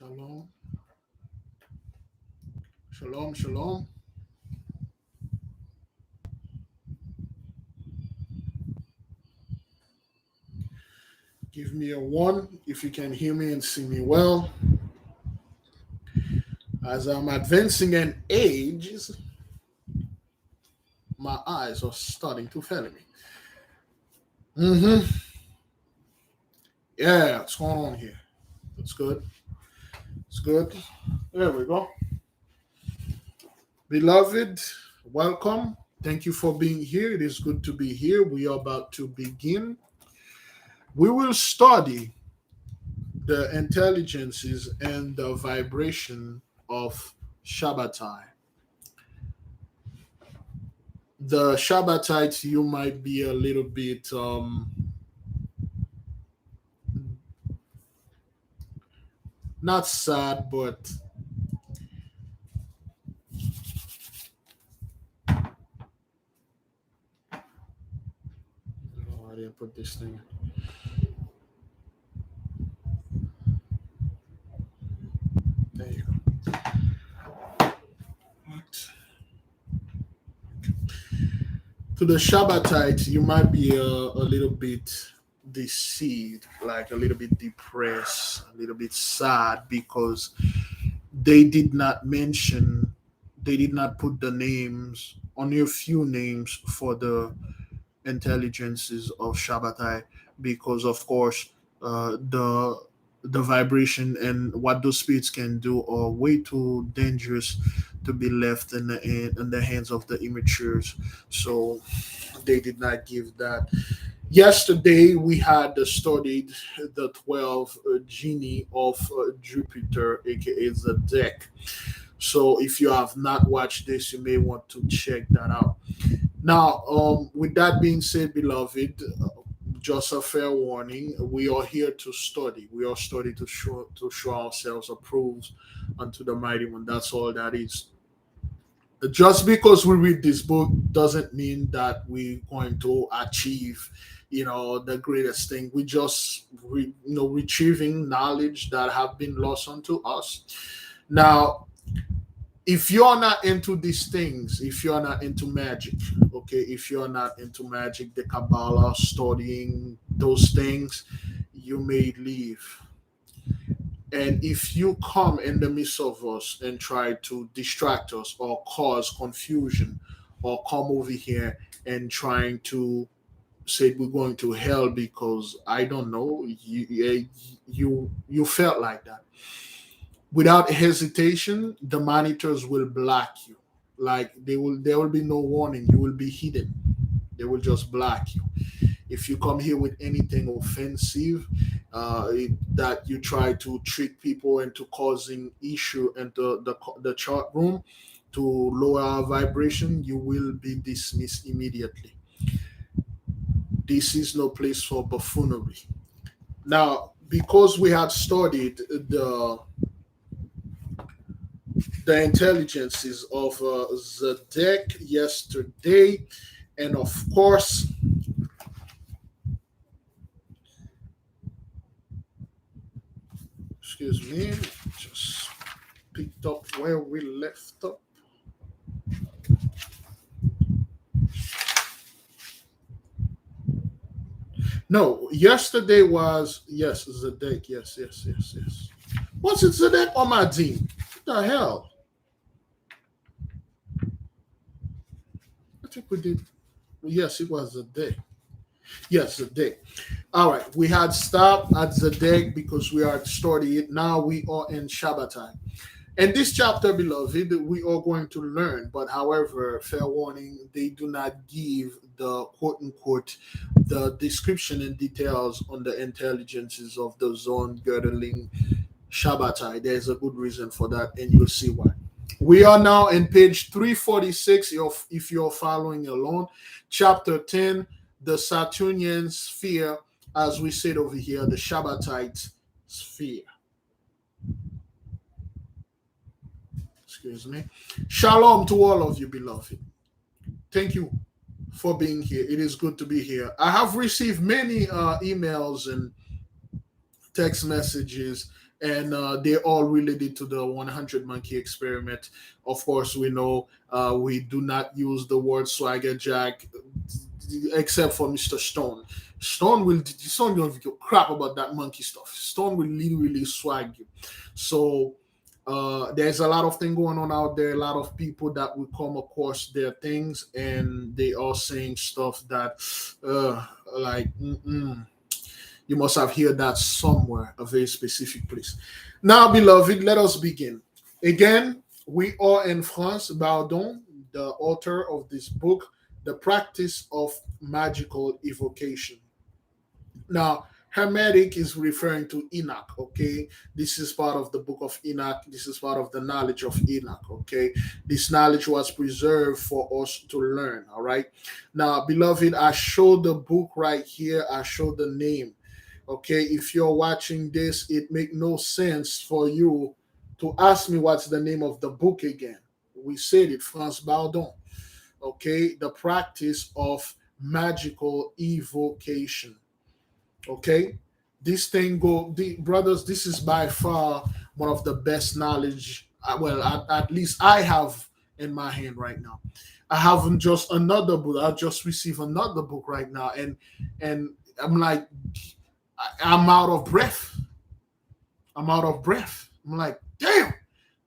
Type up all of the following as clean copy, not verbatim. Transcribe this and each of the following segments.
Shalom, shalom, shalom. Give me a one if you can hear me and see me well. As I'm advancing in age, my eyes are starting to fail me. Mm-hmm. Yeah, what's going on here? That's good. It's good. There we go. Beloved, welcome. Thank you for being here. It is good to be here. We are about to begin. We will study the intelligences and the vibration of Shabbatai. The Shabbatites, you might be a little bit not sad, but oh, I didn't put this thing. There you go. What? To the Shabbatites, you might be a little bit deceived, like a little bit depressed, a little bit sad because they did not mention, they did not put the names, only a few names for the intelligences of Shabbatai, because of course the vibration and what those spirits can do are way too dangerous to be left in the hands of the immatures. So they did not give that. Yesterday we had studied the 12 genie of Jupiter, aka the deck. So if you have not watched this, you may want to check that out. Now, with that being said, beloved, just a fair warning: we are here to study. We are study to show ourselves approved unto the mighty one. That's all that is. Just because we read this book doesn't mean that we're going to achieve, the greatest thing. We just, retrieving knowledge that have been lost unto us. Now, if you're not into these things, if you're not into magic, okay, if you're not into magic, the Kabbalah, studying those things, you may leave. And if you come in the midst of us and try to distract us or cause confusion or come over here and trying to say we're going to hell because I don't know, you felt like that, without hesitation, the monitors will block you. Like there will be no warning. You will be hidden. They will just block you. If you come here with anything offensive, that you try to trick people into causing issue into the chart room to lower our vibration, you will be dismissed immediately. This is no place for buffoonery. Now, because we had studied the intelligences of the deck yesterday, and of course, excuse me, just picked up where we left up. No, yesterday was, yes, the deck. Yes, yes, yes, yes. What's it, the deck or my team? What the hell? I think we did. Yes, it was the deck. Yes, the deck. All right, we had stopped at the deck because we are studying it. Now we are in Shabbatai. In this chapter, beloved, we are going to learn, but however, fair warning, they do not give the quote unquote the description and details on the intelligences of the zone girdling Shabbatai. There's a good reason for that, and you'll see why. We are now in page 346, if you're following along, chapter 10, the Saturnian sphere, as we said over here, the Shabbatite sphere. Excuse me. Shalom to all of you, beloved. Thank you for being here. It is good to be here. I have received many emails and text messages and they're all related to the 100 monkey experiment. Of course, we know we do not use the word swagger jack except for Mr. Stone. Stone don't give a crap about that monkey stuff. Stone will literally swag you. So there's a lot of thing going on out there. A lot of people that will come across their things, and they are saying stuff that, like, you must have heard that somewhere, a very specific place. Now, beloved, let us begin. Again, we are in France Bardon, the author of this book, The Practice of Magical Evocation. Now, Hermetic is referring to Enoch, okay? This is part of the book of Enoch. This is part of the knowledge of Enoch, okay? This knowledge was preserved for us to learn, all right? Now, beloved, I showed the book right here. I showed the name, okay? If you're watching this, it make no sense for you to ask me what's the name of the book again. We said it, France Bardon, okay? The Practice of Magical Evocation. Okay, this thing brothers, this is by far one of the best knowledge, well, at least I have in my hand right now. I haven't just another book. I just received another book right now, and I'm like, I'm out of breath. I'm out of breath. I'm like, damn,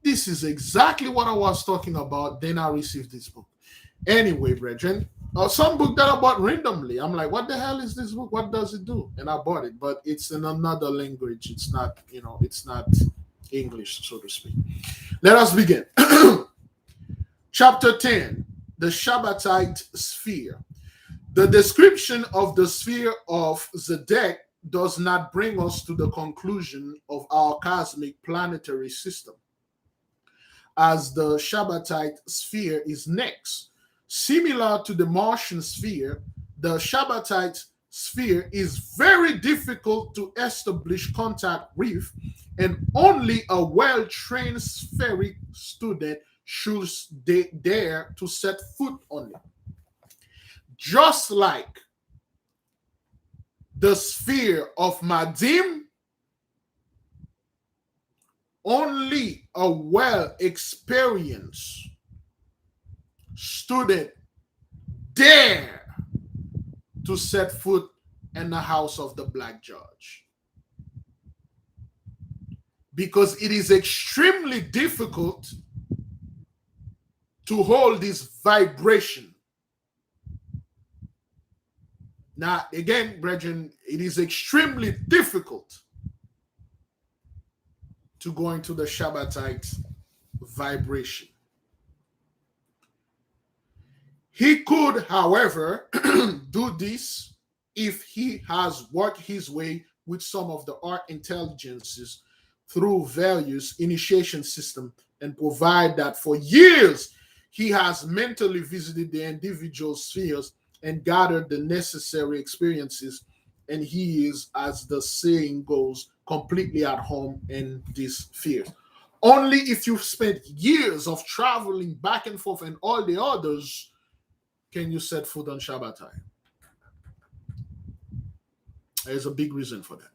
this is exactly what I was talking about. Then I received this book. Anyway, brethren, some book that I bought randomly. I'm like, what the hell is this book? What does it do? And I bought it, but it's in another language. It's not, it's not English, so to speak. Let us begin. Chapter 10, the Shabbatite sphere. The description of the sphere of Zedek does not bring us to the conclusion of our cosmic planetary system, as the Shabbatite sphere is next. Similar to the Martian sphere, the Shabbatite sphere is very difficult to establish contact with, and only a well-trained spheric student should dare to set foot on it. Just like the sphere of Madim, only a well-experienced student dare to set foot in the house of the black judge, because it is extremely difficult to hold this vibration. Now, again, brethren, it is extremely difficult to go into the Shabbatite vibration. He could, however, do this if he has worked his way with some of the art intelligences through various initiation systems, and provide that for years he has mentally visited the individual spheres and gathered the necessary experiences, and he is, as the saying goes, completely at home in these spheres. Only if you've spent years of traveling back and forth and all the others can you set foot on Shabbathai. There's a big reason for that.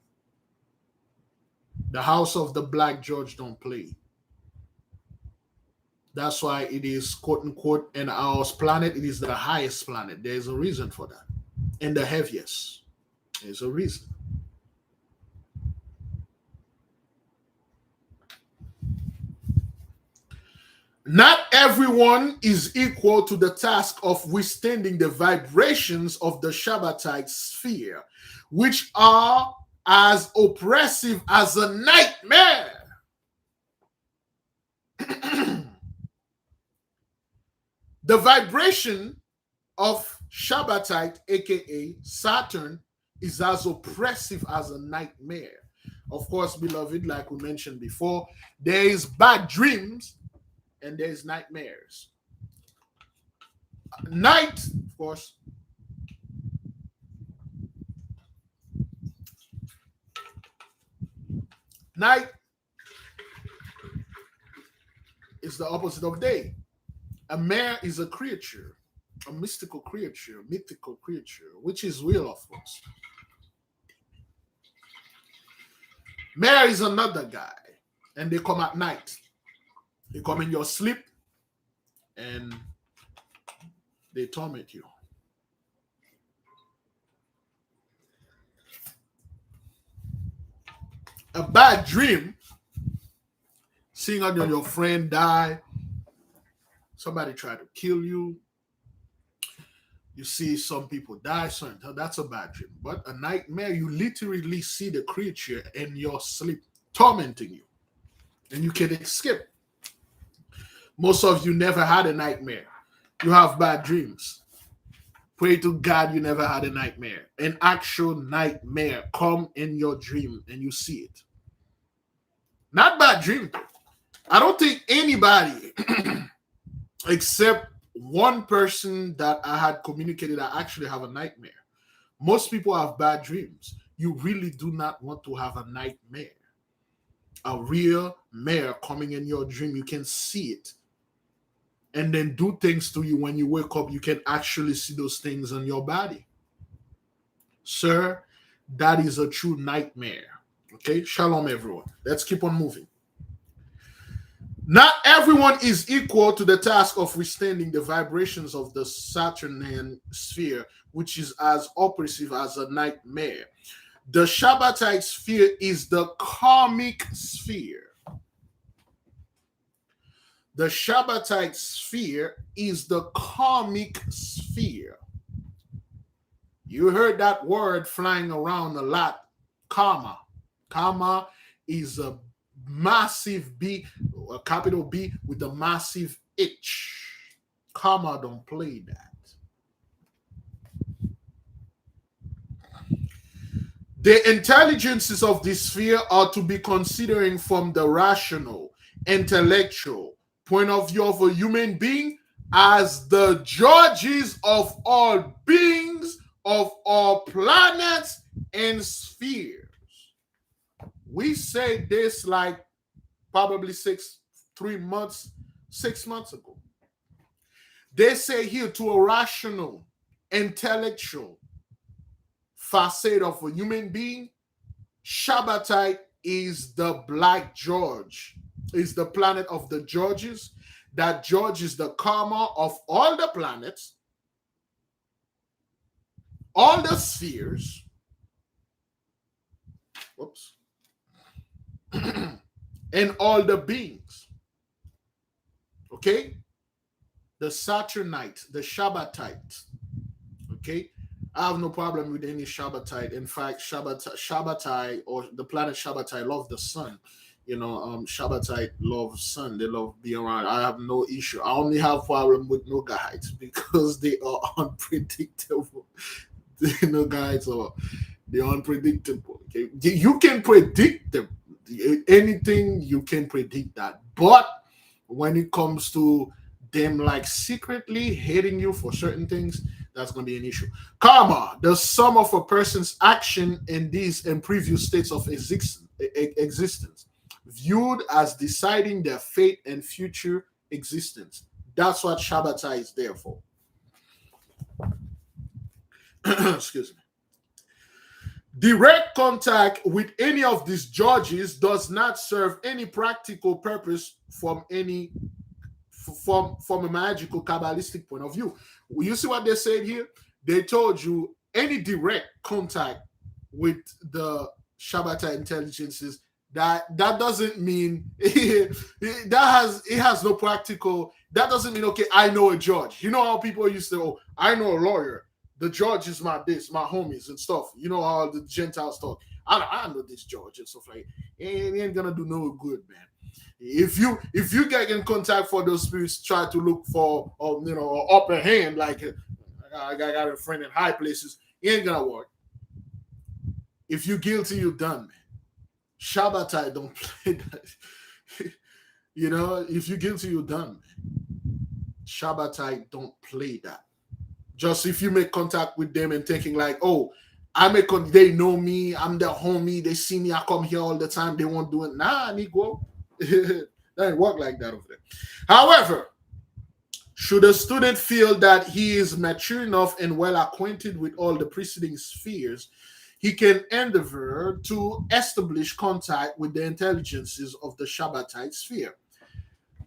The house of the black judge don't play. That's why it is, quote unquote, in our planet, it is the highest planet. There's a reason for that. And the heaviest. There's a reason. Not everyone is equal to the task of withstanding the vibrations of the Shabbatite sphere, which are as oppressive as a nightmare. The vibration of Shabbatite, aka Saturn, is as oppressive as a nightmare. Of course, beloved, like we mentioned before, there is bad dreams and there's nightmares. Night, of course, night is the opposite of day. A mare is a creature, a mythical creature, which is real, of course. Mare is another guy, and they come at night. They come in your sleep, and they torment you. A bad dream, seeing your friend die, somebody try to kill you. You see some people die, that's a bad dream. But a nightmare, you literally see the creature in your sleep tormenting you, and you can escape. Most of you never had a nightmare. You have bad dreams. Pray to God you never had a nightmare. An actual nightmare come in your dream and you see it. Not bad dream. I don't think anybody except one person that I had communicated I actually have a nightmare. Most people have bad dreams. You really do not want to have a nightmare. A real mare coming in your dream, you can see it. And then do things to you when you wake up, you can actually see those things on your body. Sir, that is a true nightmare. Okay, shalom everyone. Let's keep on moving. Not everyone is equal to the task of withstanding the vibrations of the Saturnian sphere, which is as oppressive as a nightmare. The Shabbathai sphere is the karmic sphere. The Shabbathai sphere is the karmic sphere. You heard that word flying around a lot, karma. Karma is a massive B, a capital B with a massive H. Karma don't play that. The intelligences of this sphere are to be considering from the rational, intellectual point of view of a human being as the judges of all beings, of all planets and spheres. We say this like probably 6 months ago. They say here to a rational, intellectual facet of a human being, Shabbatai is the black George, is the planet of the judges that judges the karma of all the planets, all the spheres, and all the beings. Okay? The Saturnite, the Shabbatite. Okay? I have no problem with any Shabbatite. In fact, Shabbatai or the planet Shabbatai love the sun. Shabbatai love sun. They love being around. I have no issue. I only have problem with Nogahites because they are unpredictable. Nogahites they're unpredictable. Okay, you can predict them. Anything you can predict that, but when it comes to them like secretly hating you for certain things, that's going to be an issue. Karma, the sum of a person's action in these and previous states of existence, viewed as deciding their fate and future existence. That's what Shabbatai is there for. Excuse me. Direct contact with any of these judges does not serve any practical purpose from a magical Kabbalistic point of view. You see what they said here? They told you any direct contact with the Shabbatai intelligences, that doesn't mean it has no practical. That doesn't mean, okay, I know a judge. You know how people used to, oh, I know a lawyer. The judge is my homies and stuff. You know how the Gentiles talk. I know this judge and stuff like that. It ain't gonna do no good, man. If you get in contact for those spirits, try to look for an upper hand, like I got a friend in high places, it ain't gonna work. If you're guilty, you're done, man. Shabbatai don't play that. If you're guilty, you're done, man. Shabbatai don't play that. Just if you make contact with them and thinking like, oh, they know me, I'm their homie, they see me, I come here all the time, they won't do it. Nah, Negro. That ain't work like that over there. However, should a student feel that he is mature enough and well acquainted with all the preceding spheres, he can endeavor to establish contact with the intelligences of the Shabbatai sphere.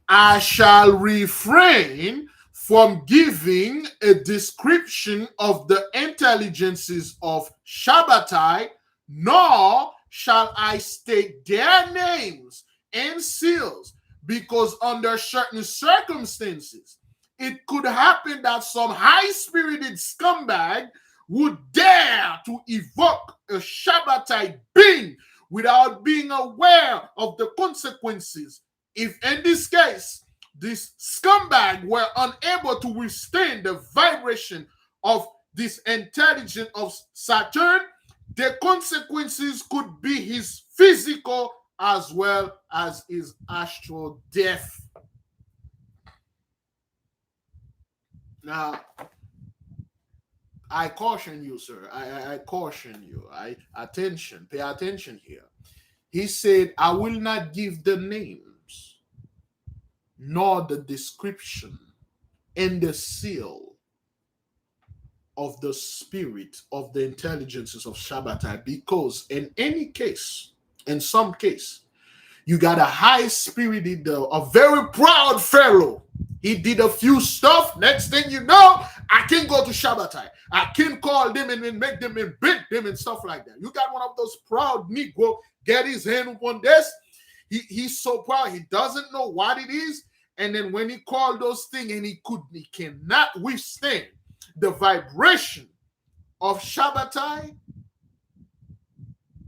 I shall refrain from giving a description of the intelligences of Shabbatai, nor shall I state their names and seals, because under certain circumstances, it could happen that some high-spirited scumbag would dare to evoke a Shabbatai being without being aware of the consequences. If in this case, this scumbag were unable to withstand the vibration of this intelligence of Saturn, the consequences could be his physical as well as his astral death. Now, I caution you, sir. I caution you. Pay attention here. He said, I will not give the names, nor the description and the seal of the spirit of the intelligences of Shabbatai, because in any case, in some case, you got a high-spirited, a very proud fellow. He did a few stuff. Next thing you know, I can go to Shabbatai. I can call them and then make them and bend them and stuff like that. You got one of those proud Negro, get his hand on this. He's so proud. He doesn't know what it is. And then when he called those things and he cannot withstand the vibration of Shabbatai,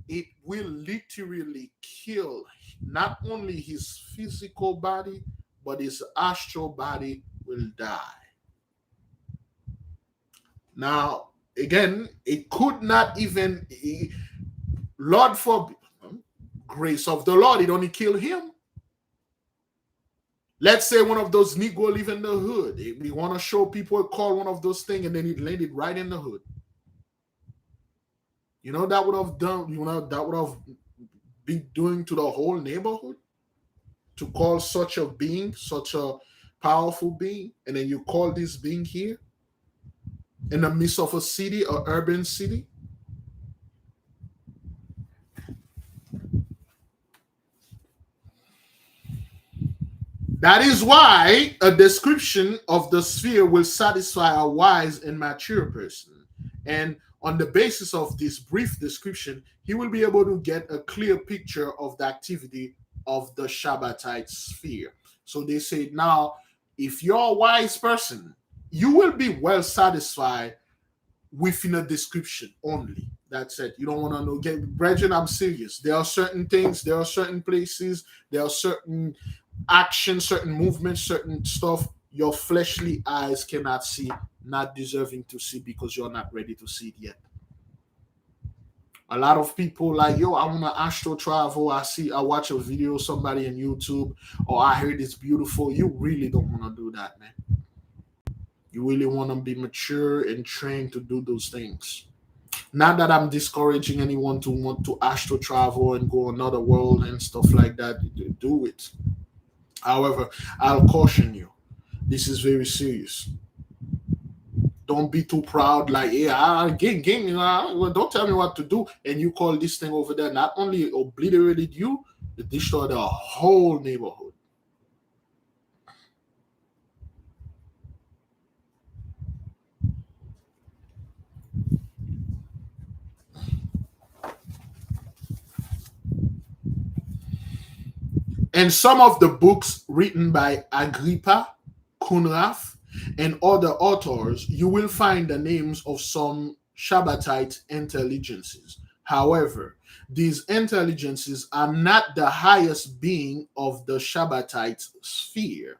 it will literally kill not only his physical body, but his astral body will die. Now, again, it could not even, Lord forbid, grace of the Lord, it only kill him. Let's say one of those Negro live in the hood. We want to show people, call one of those things, and then it landed right in the hood. You know that would have done, that would have been doing to the whole neighborhood? To call such a being, such a powerful being, and then you call this being here in the midst of a city, an urban city? That is why a description of the sphere will satisfy a wise and mature person. And on the basis of this brief description, he will be able to get a clear picture of the activity of the Shabbatite sphere. So they say, now, if you're a wise person, you will be well satisfied within a description only. That's it. You don't want to know. Brethren, I'm serious. There are certain things, there are certain places, there are certain actions, certain movements, certain stuff your fleshly eyes cannot see, not deserving to see because you're not ready to see it yet. A lot of people like, yo, I want to astral travel. I watch a video, somebody on YouTube, or I heard it's beautiful. You really don't want to do that, man. You really want to be mature and trained to do those things. Not that I'm discouraging anyone to want to astral travel and go another world and stuff like that. Do it. However, I'll caution you. This is very serious. Don't be too proud, like, yeah, don't tell me what to do. And you call this thing over there, not only obliterated you, it destroyed the whole neighborhood. And some of the books written by Agrippa, Kunraf, and other authors, you will find the names of some Shabbatite intelligences. However, these intelligences are not the highest being of the Shabbatite sphere.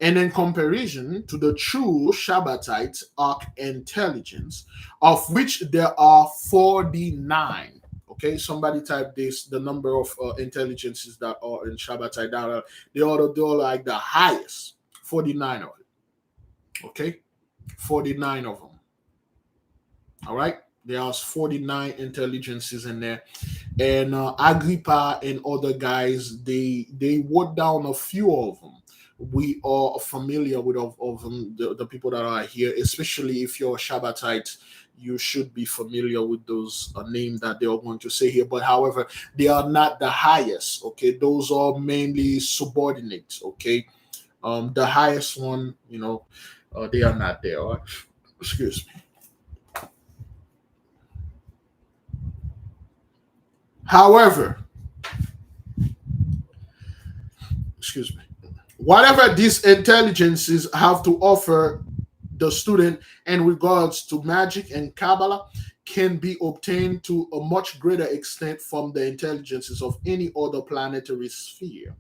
And in comparison to the true Shabbatite arc intelligence, of which there are 49. Okay, somebody type this, the number of intelligences that are in Shabbatai data. They're like the highest, 49 of it. Okay, 49 of them. All right, there are 49 intelligences in there. And Agrippa and other guys, they wrote down a few of them. we are familiar with the people that are here, especially if you're a Shabbatite. You should be familiar with those names that they are going to say here. But however, they are not the highest. Okay, those are mainly subordinates. Okay, the highest one, they are not there. All right? Excuse me. However, excuse me. Whatever these intelligences have to offer the student in regards to magic and Kabbalah can be obtained to a much greater extent from the intelligences of any other planetary sphere.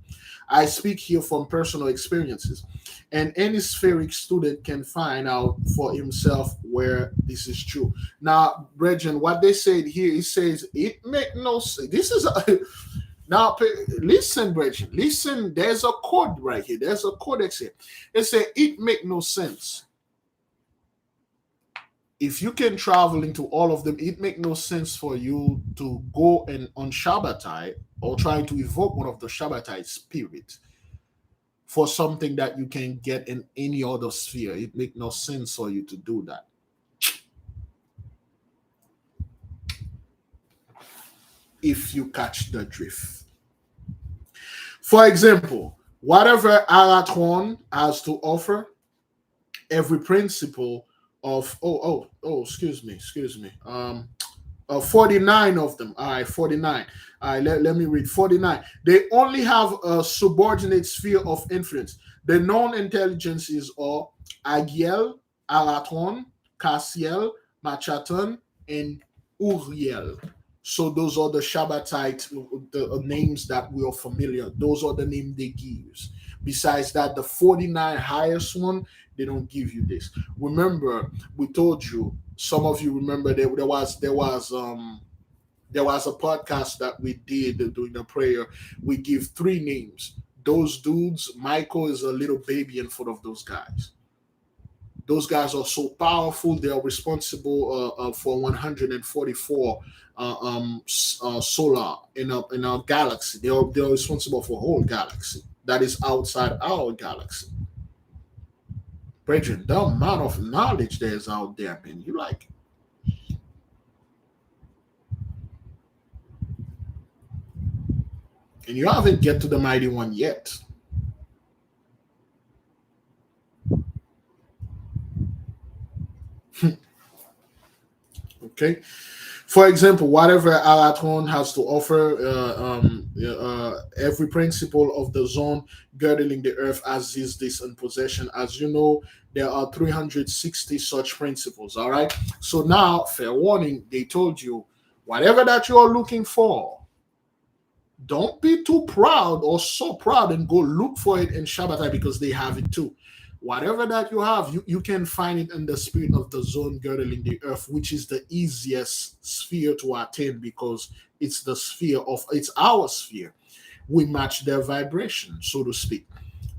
I speak here from personal experiences, and any spheric student can find out for himself where this is true. Now, Brethren, what they said here, it says it make no sense. This is a, now, listen, brethren, listen. There's a code right here. There's a codex here. It said it make no sense. If you can travel into all of them, it make no sense for you to go and on Shabbatai or try to evoke one of the Shabbatai spirits for something that you can get in any other sphere. It make no sense for you to do that. If you catch the drift. For example, whatever Aratron has to offer, every principle of excuse me 49 of them. All right, 49. All right, let me read 49. They only have a subordinate sphere of influence. The known intelligences are Agiel, Aratron, Cassiel, Machaton, and Uriel. So those are the Shabbatite, the names that we are familiar. Those are the names they give. Besides that, the 49 highest one, they don't give you this. Remember, we told you. Some of you remember there was a podcast that we did during the prayer. We give three names. Those dudes, Michael is a little baby in front of those guys. Those guys are so powerful. They are responsible for 144 solar in our galaxy. They are responsible for a whole galaxy that is outside our galaxy. Brethren, the amount of knowledge there is out there, man. You like, and you haven't get to the mighty one yet. Okay. For example, whatever Alatron has to offer, every principle of the zone girdling the earth as is this in possession. As you know, there are 360 such principles. All right. So now, fair warning, they told you whatever that you are looking for, don't be too proud or so proud and go look for it in Shabbatai because they have it too. Whatever that you have, you can find it in the spirit of the zone girdling the earth, which is the easiest sphere to attain because it's our sphere. We match their vibration, so to speak.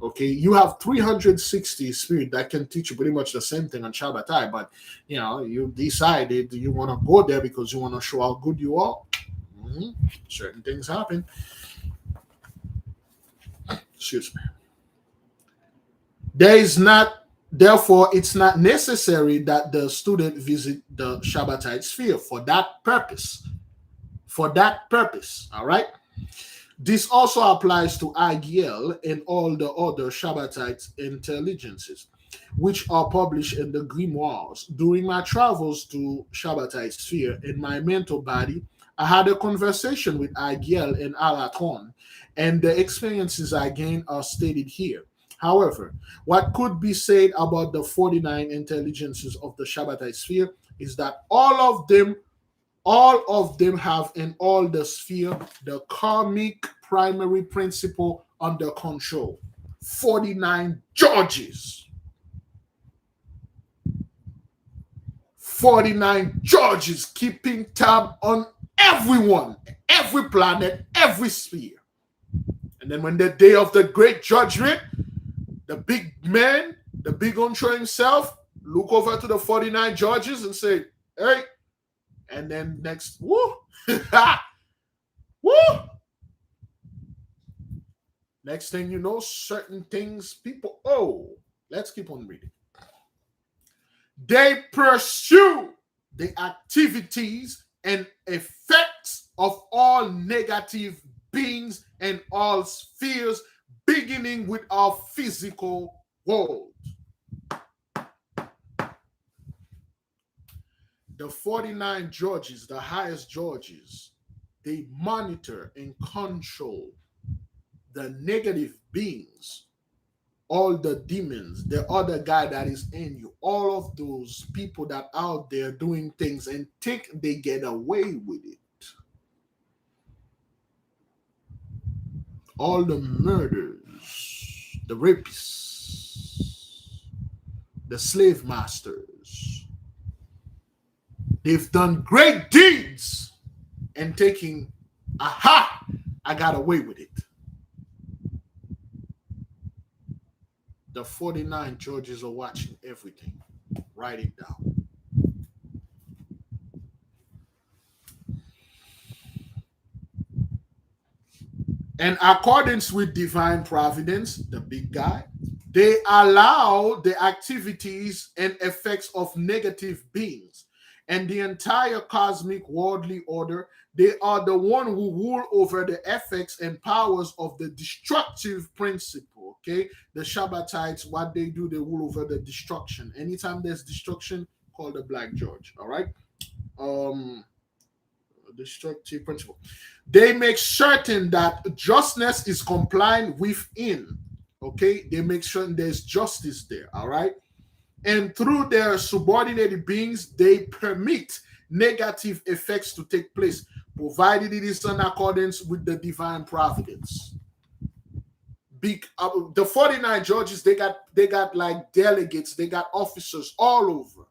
Okay, you have 360 spirit that can teach you pretty much the same thing on Shabbatai, but you decided you want to go there because you want to show how good you are. Certain things happen. Excuse me. Therefore, it's not necessary that the student visit the Shabbatite sphere for that purpose. For that purpose, all right? This also applies to Agiel and all the other Shabbatite intelligences, which are published in the grimoires. During my travels to Shabbatite sphere in my mental body, I had a conversation with Agiel and Alatron, and the experiences I gained are stated here. However, what could be said about the 49 intelligences of the Shabbatite sphere is that all of them have in all the sphere the karmic primary principle under control. 49 judges. 49 judges keeping tab on everyone, every planet, every sphere. And then when the day of the great judgment, the big man, the big unto himself, look over to the 49 judges and say, hey, and then next, woo, woo. Next thing you know, certain things people, oh, let's keep on reading. They pursue the activities and effects of all negative beings and all spheres, beginning with our physical world. The 49 judges, the highest judges, they monitor and control the negative beings, all the demons, the other guy that is in you, all of those people that out there doing things and think they get away with it. All the murders, the rapists, the slave masters, they've done great deeds and taking, aha, I got away with it. The 49 judges are watching everything. Write it down. In accordance with divine providence, the big guy, they allow the activities and effects of negative beings and the entire cosmic worldly order. They are the one who rule over the effects and powers of the destructive principle. Okay, the Shabbatites, what they do, they rule over the destruction. Anytime there's destruction, call the Black George. All right. Destructive principle. They make certain that justness is compliant within. Okay, they make certain there's justice there. All right, and through their subordinated beings, they permit negative effects to take place, provided it is in accordance with the divine providence. The 49 judges, they got like delegates, they got officers all over.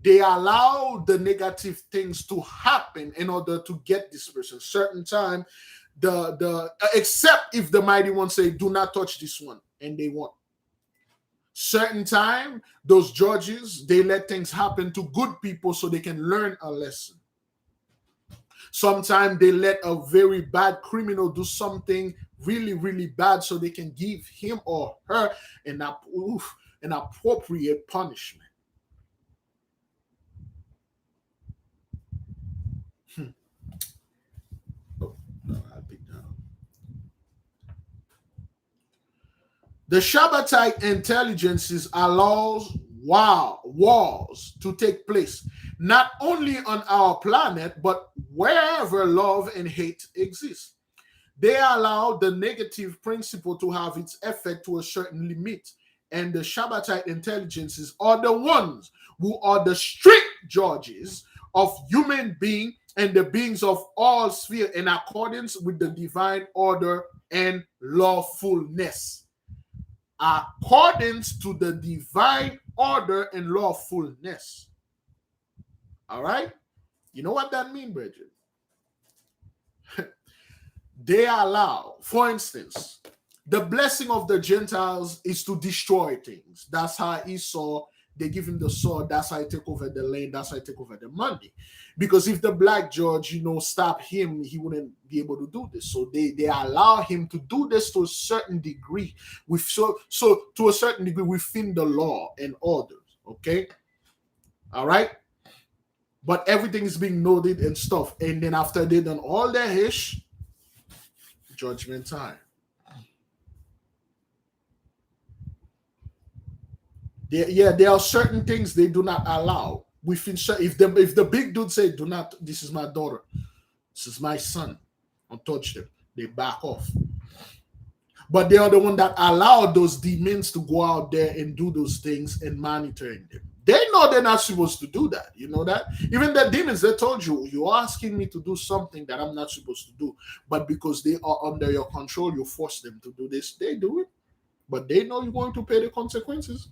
They allow the negative things to happen in order to get this person. Certain time, except if the mighty ones say, "Do not touch this one," and they won't. Certain time, those judges, they let things happen to good people so they can learn a lesson. Sometimes they let a very bad criminal do something really, really bad so they can give him or her an appropriate punishment. The Shabbatai intelligences allows wars to take place, not only on our planet, but wherever love and hate exist. They allow the negative principle to have its effect to a certain limit. And the Shabbatai intelligences are the ones who are the strict judges of human beings and the beings of all spheres in accordance with the divine order and lawfulness. Accordance to the divine order and lawfulness. All right? You know what that means, brethren? They allow, for instance, the blessing of the Gentiles is to destroy things. That's how Esau, they give him the sword. That's how he take over the land. That's how he take over the money. Because if the Black George, stop him, he wouldn't be able to do this. So they allow him to do this to a certain degree. So to a certain degree within the law and orders. Okay? All right? But everything is being noted and stuff. And then after they done all their hish, judgment time. There are certain things they do not allow. Within, if the big dude say, "Do not, this is my daughter, this is my son, don't touch them," they back off. But they are the one that allow those demons to go out there and do those things and monitoring them. They know they're not supposed to do that. You know that? Even the demons, they told you, "You're asking me to do something that I'm not supposed to do." But because they are under your control, you force them to do this. They do it. But they know you're going to pay the consequences.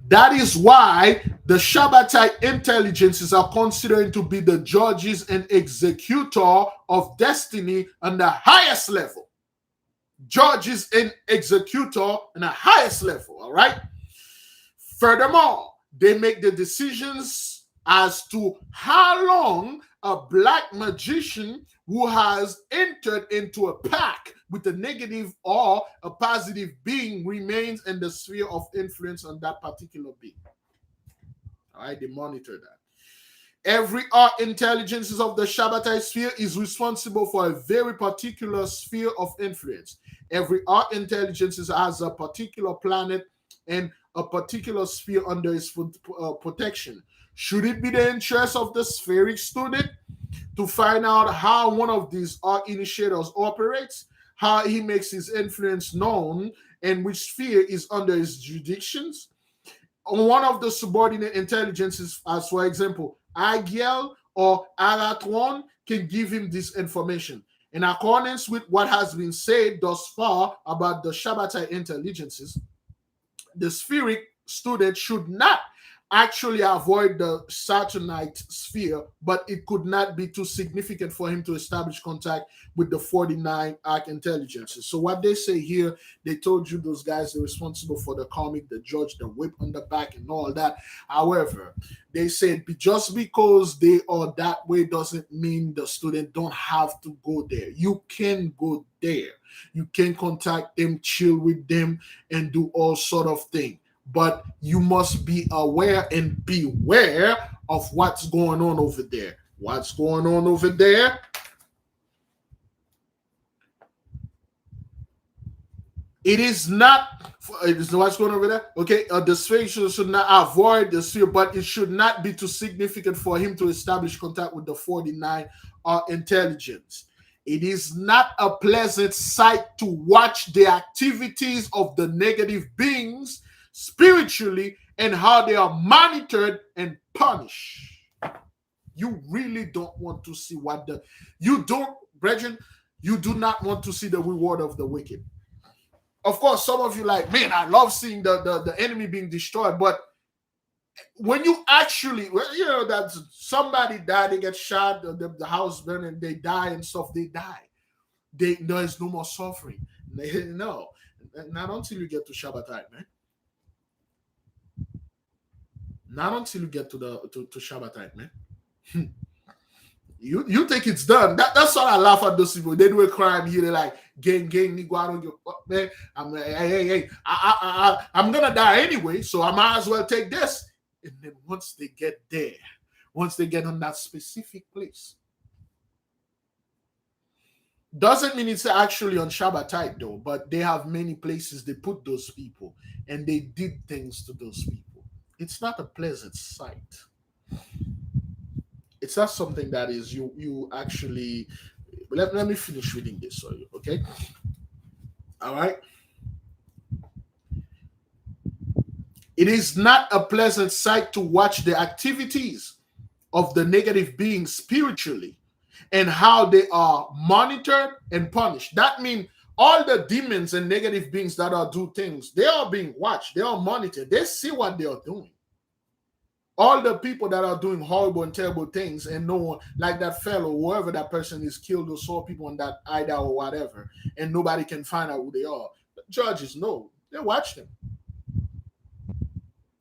That is why the Shabbatai intelligences are considered to be the judges and executor of destiny on the highest level. Judges and executor on the highest level, all right? Furthermore, they make the decisions as to how long a black magician who has entered into a pact with a negative or a positive being remains in the sphere of influence on that particular being. All right, they monitor that. Every art intelligence of the Shabbatai sphere is responsible for a very particular sphere of influence. Every art intelligence has a particular planet and a particular sphere under its protection. Should it be the interest of the spheric student to find out how one of these art initiators operates, how he makes his influence known, and which sphere is under his jurisdictions? One of the subordinate intelligences, as for example, Agiel or Aratron, can give him this information. In accordance with what has been said thus far about the Shabbatai intelligences, the spheric student should not actually avoid the Saturnite sphere, but it could not be too significant for him to establish contact with the 49 arc intelligences. So what they say here, they told you those guys are responsible for the comic, the judge, the whip on the back, and all that. However, they said just because they are that way doesn't mean the student don't have to go there. You can go there. You can contact them, chill with them, and do all sort of things. But you must be aware and beware of what's going on over there. What's going on over there? It is not. It is what's going on over there. Okay, the sphere should not avoid the sphere, but it should not be too significant for him to establish contact with the 49 intelligence. It is not a pleasant sight to watch the activities of the negative beings spiritually and how they are monitored and punished. You really don't want to see brethren, you do not want to see the reward of the wicked. Of course, some of you like, man, I love seeing the enemy being destroyed, but when you actually, that somebody died, they get shot, the house burned, and they die and stuff, they die. There is no more suffering. No, not until you get to Shabbathai, man. Not until you get to Shabbatai, man. You think it's done. That's why I laugh at those people. They do a crime here. They're like, gang, nigga, man. I'm gonna die anyway, so I might as well take this. And then once they get there, once they get on that specific place, doesn't mean it's actually on Shabbatai though. But they have many places they put those people, and they did things to those people. It's not a pleasant sight. It's not something that is you actually. Let me finish reading this for you, okay? All right. It is not a pleasant sight to watch the activities of the negative beings spiritually and how they are monitored and punished. That means all the demons and negative beings that are do things, they are being watched, they are monitored, they see what they are doing. All the people that are doing horrible and terrible things, and no one, like that fellow, whoever that person is, killed or saw people on that Ida or whatever, and nobody can find out who they are. The judges know, they watch them.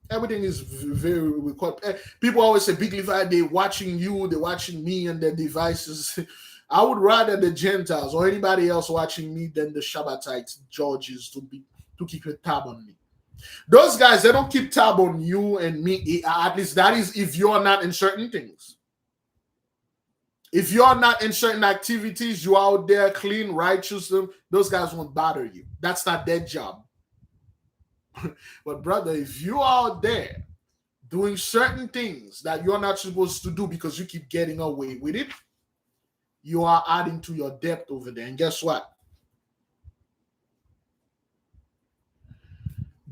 Everything is very recorded. People always say, Big Levi, they're watching you, they're watching me and their devices. I would rather the Gentiles or anybody else watching me than the Shabbatite judges to keep a tab on me. Those guys, they don't keep tab on you and me. At least that is if you're not in certain things. If you're not in certain activities, you're out there clean, righteous, those guys won't bother you. That's not their job. But brother, if you're out there doing certain things that you're not supposed to do because you keep getting away with it, you are adding to your depth over there. And guess what?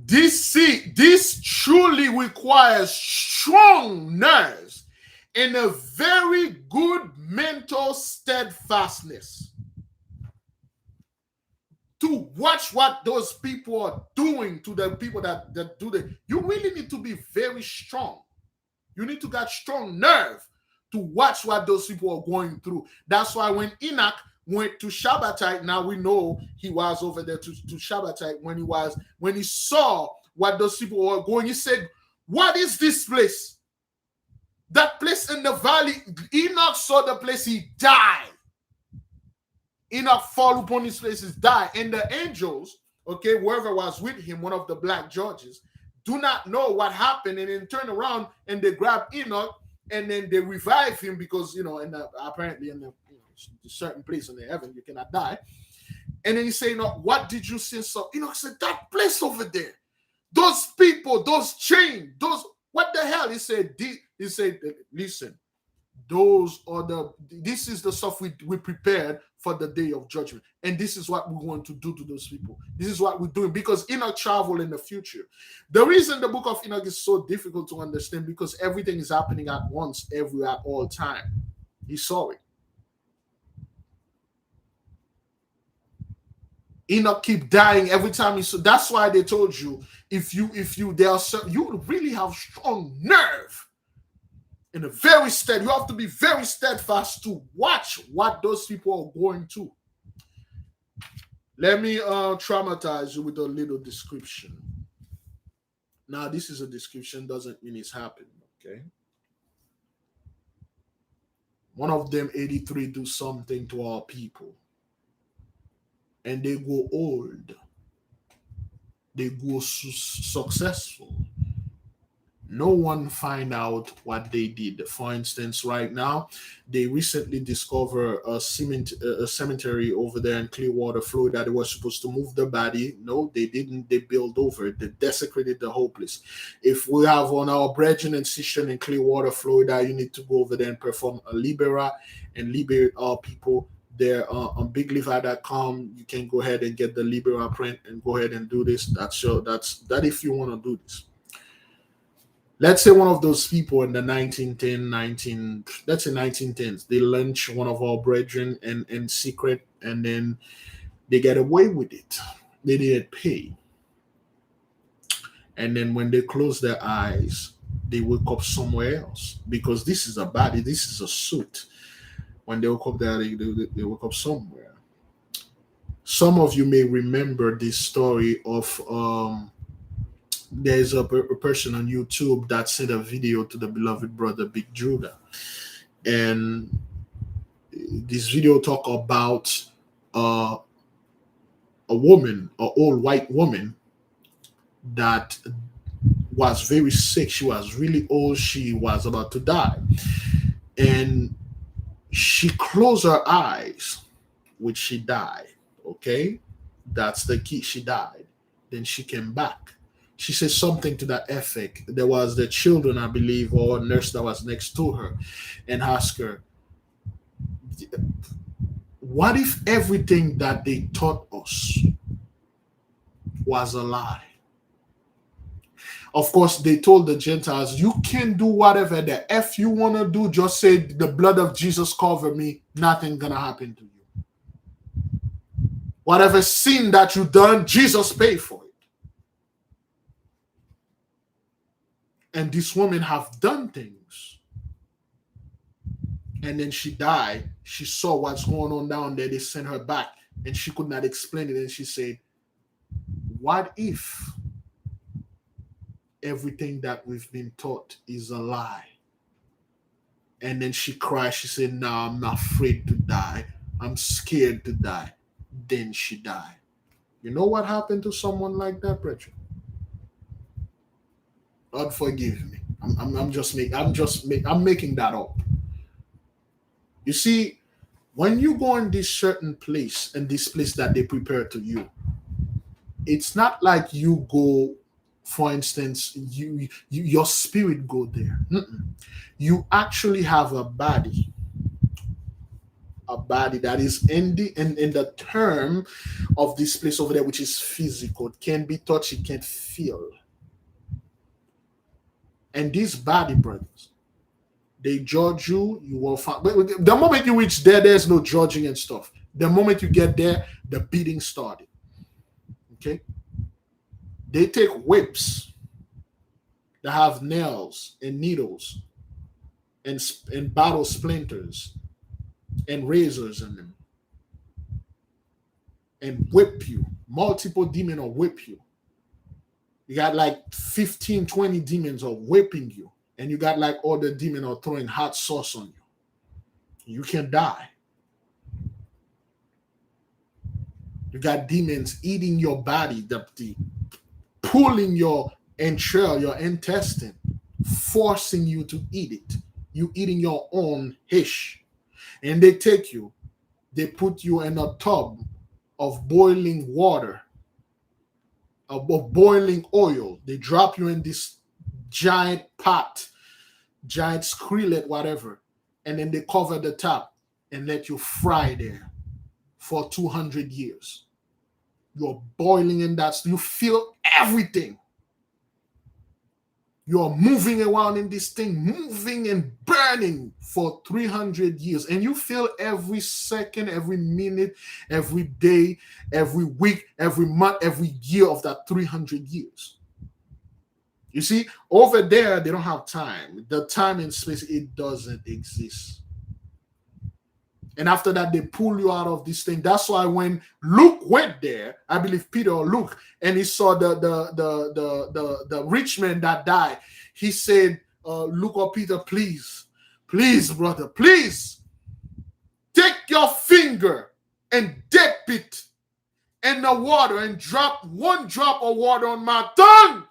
This truly requires strong nerves and a very good mental steadfastness to watch what those people are doing to the people that do it. You really need to be very strong. You need to get strong nerve to watch what those people are going through. That's why when Enoch went to Shabbatai, now we know he was over there to Shabbatai when he saw what those people were going, he said, what is this place? That place in the valley, Enoch saw the place, he died. Enoch fall upon his places, die. And the angels, okay, whoever was with him, one of the black judges, do not know what happened, and then turn around and they grab Enoch and then they revive him because, apparently in the certain place in the heaven, you cannot die. And then he say, what did you see? So Enoch said, that place over there, those people, those chains, those, what the hell? He said, listen, this is the stuff we prepared for the day of judgment. And this is what we want to do to those people. This is what we're doing, because Enoch travel in the future. The reason the book of Enoch is so difficult to understand, because everything is happening at once, at all time. He saw it. Enoch keep dying every time he saw. That's why they told you, you really have strong nerve. And you have to be very steadfast to watch what those people are going to. Let me traumatize you with a little description. Now, this is a description, doesn't mean it's happening, okay? One of them, 83, do something to our people. And they go old. They go successful. No one find out what they did. For instance, right now, they recently discovered a cemetery over there in Clearwater, Florida. They were supposed to move the body. No, they didn't. They built over it. They desecrated the whole place. If we have on our brethren and sister in Clearwater, Florida, you need to go over there and perform a libera and liberate our people. There on bigliver.com, you can go ahead and get the libera print and go ahead and do this. That's if you want to do this. Let's say one of those people in the 1910s, they lynch one of our brethren in secret, and then they get away with it. They didn't pay. And then when they close their eyes, they wake up somewhere else, because this is a body, this is a suit. When they wake up there, they wake up somewhere. Some of you may remember this story of there's a person on YouTube that sent a video to the beloved brother Big Judah, and this video talk about a woman, an old white woman that was very sick. She was really old. She was about to die, and she closed her eyes, which she died. Okay, that's the key. She died. Then she came back. She said something to that effect. There was the children, I believe, or a nurse that was next to her, and asked her, what if everything that they taught us was a lie? Of course, they told the Gentiles, you can do whatever the F you want to do. Just say, the blood of Jesus cover me. Nothing going to happen to you. Whatever sin that you done, Jesus paid for it. And this woman have done things. And then she died. She saw what's going on down there. They sent her back, and she could not explain it. And she said, what if everything that we've been taught is a lie? And then she cried. She said, no, I'm not afraid to die. I'm scared to die. Then she died. You know what happened to someone like that, brethren? God forgive me. I'm making that up. You see, when you go in this certain place, and this place that they prepare to you, it's not like you go, for instance, your spirit go there. You actually have a body that is in the term of this place over there, which is physical. It can be touched, it can feel. And this body, brothers, they judge you, you will find. But the moment you reach there, there's no judging and stuff. The moment you get there, the beating started. Okay? They take whips that have nails and needles and bottle splinters and razors in them, and whip you. Multiple demons will whip you. You got like 15, 20 demons are whipping you and you got like all the demon are throwing hot sauce on you. You can die. You got demons eating your body, the pulling your entrail, your intestine, forcing you to eat it. You eating your own hish. And they take you, they put you in a tub of boiling water, of boiling oil. They drop you in this giant pot, giant skillet, whatever, and then they cover the top and let you fry there for 200 years. You're boiling in that. You feel everything. You're moving around in this thing, moving and burning for 300 years. And you feel every second, every minute, every day, every week, every month, every year of that 300 years. You see, over there, they don't have time. The time and space, it doesn't exist. And after that, they pull you out of this thing. That's why when Luke went there, I believe Peter or Luke, and he saw the rich man that died, he said, Luke or Peter, please, brother, please take your finger and dip it in the water and drop one drop of water on my tongue.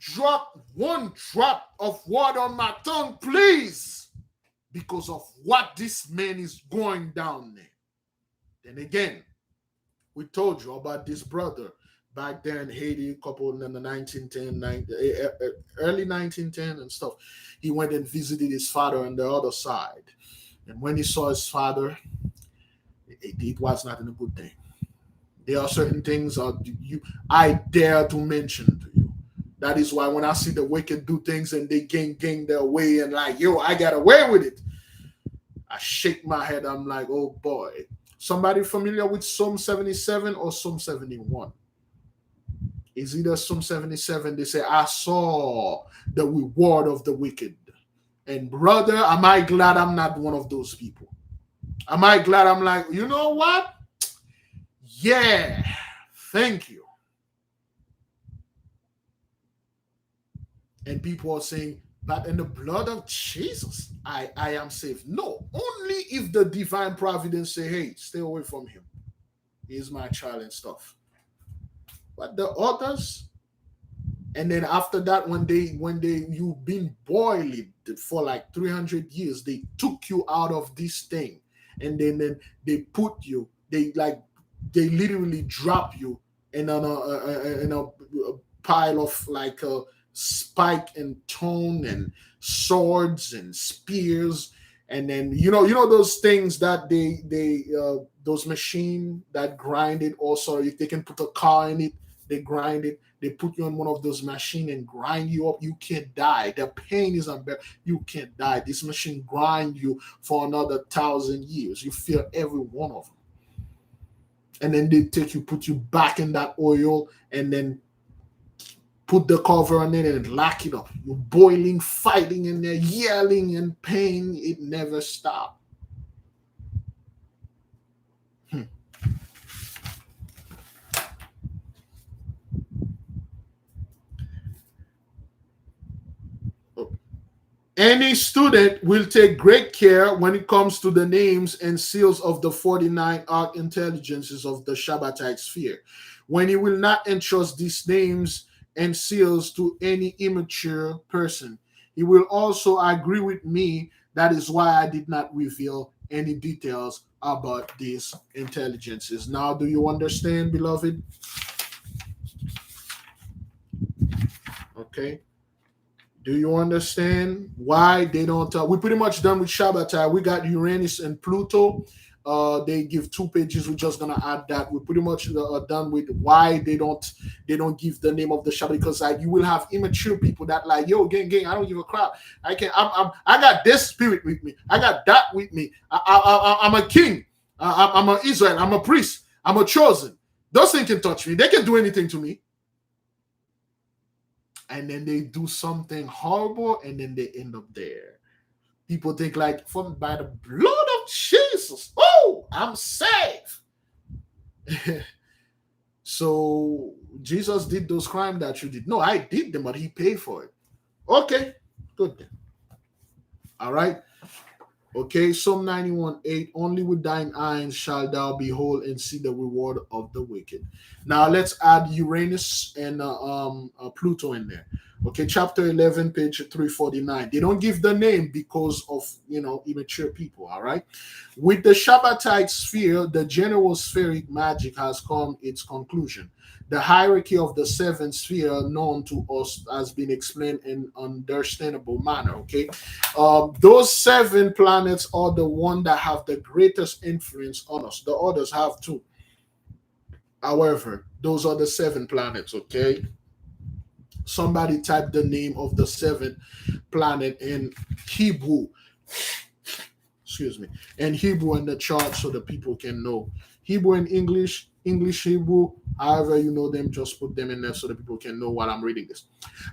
Drop one drop of water on my tongue, please, because of what this man is going down there. Then again, we told you about this brother back there in Haiti, couple in the 1910, early 1910 and stuff. He went and visited his father on the other side. And when he saw his father, it was not a good thing. There are certain things I dare to mention to you. That is why when I see the wicked do things and they gain their way and like, yo, I got away with it, I shake my head. I'm like, oh boy. Somebody familiar with Psalm 77 or Psalm 71? Is either Psalm 77, they say, I saw the reward of the wicked. And brother, am I glad I'm not one of those people? Am I glad I'm like, you know what? Yeah, thank you. And people are saying, but in the blood of Jesus, I am saved. No, only if the divine providence say, hey, stay away from him. He's my child and stuff. But the others, and then after that, when you've been boiled for like 300 years, they took you out of this thing, and then they put you, they literally drop you in a pile of like a spike and stone and swords and spears, and then you know those things that they those machine that grind it. Also, if they can put a car in it, they grind it. They put you on one of those machine and grind you up. You can't die. The pain is unbearable. You can't die. This machine grind you for another 1,000 years. You feel every one of them, and then they put you back in that oil, and then put the cover on it and lock it up. You're boiling, fighting in there, yelling in pain. It never stops. Any student will take great care when it comes to the names and seals of the 49 arc intelligences of the Shabbathai sphere, when he will not entrust these names and seals to any immature person. He will also agree with me. That is why I did not reveal any details about these intelligences. Now, do you understand, beloved? Okay. Do you understand why they don't? We're pretty much done with Shabbathai. We got Uranus and Pluto. They give 2 pages. We're just gonna add that. We're pretty much done with why they don't give the name of the Shabbat, because like you will have immature people that like, yo, gang, I don't give a crap. I got this spirit with me. I got that with me. I'm a king. I'm an Israel. I'm a priest. I'm a chosen. Those things can touch me. They can do anything to me. And then they do something horrible, and then they end up there. People think like, by the blood of Jesus, oh, I'm safe. So Jesus did those crimes that you did. No, I did them, but he paid for it. Okay, good. All right. Okay, Psalm 91:8. Only with thine eyes shall thou behold and see the reward of the wicked. Now let's add Uranus and Pluto in there. Okay, chapter 11, page 349. They don't give the name because of, immature people. All right. With the Shabbatai sphere, the general spheric magic has come its conclusion. The hierarchy of the seven sphere known to us has been explained in understandable manner. Okay, those seven planets are the one that have the greatest influence on us. The others have too. However, those are the seven planets. Okay, somebody type the name of the seventh planet in Hebrew, excuse me, and Hebrew in the chart so the people can know. Hebrew and English, English, Hebrew, however you know them, just put them in there so the people can know what I'm reading this.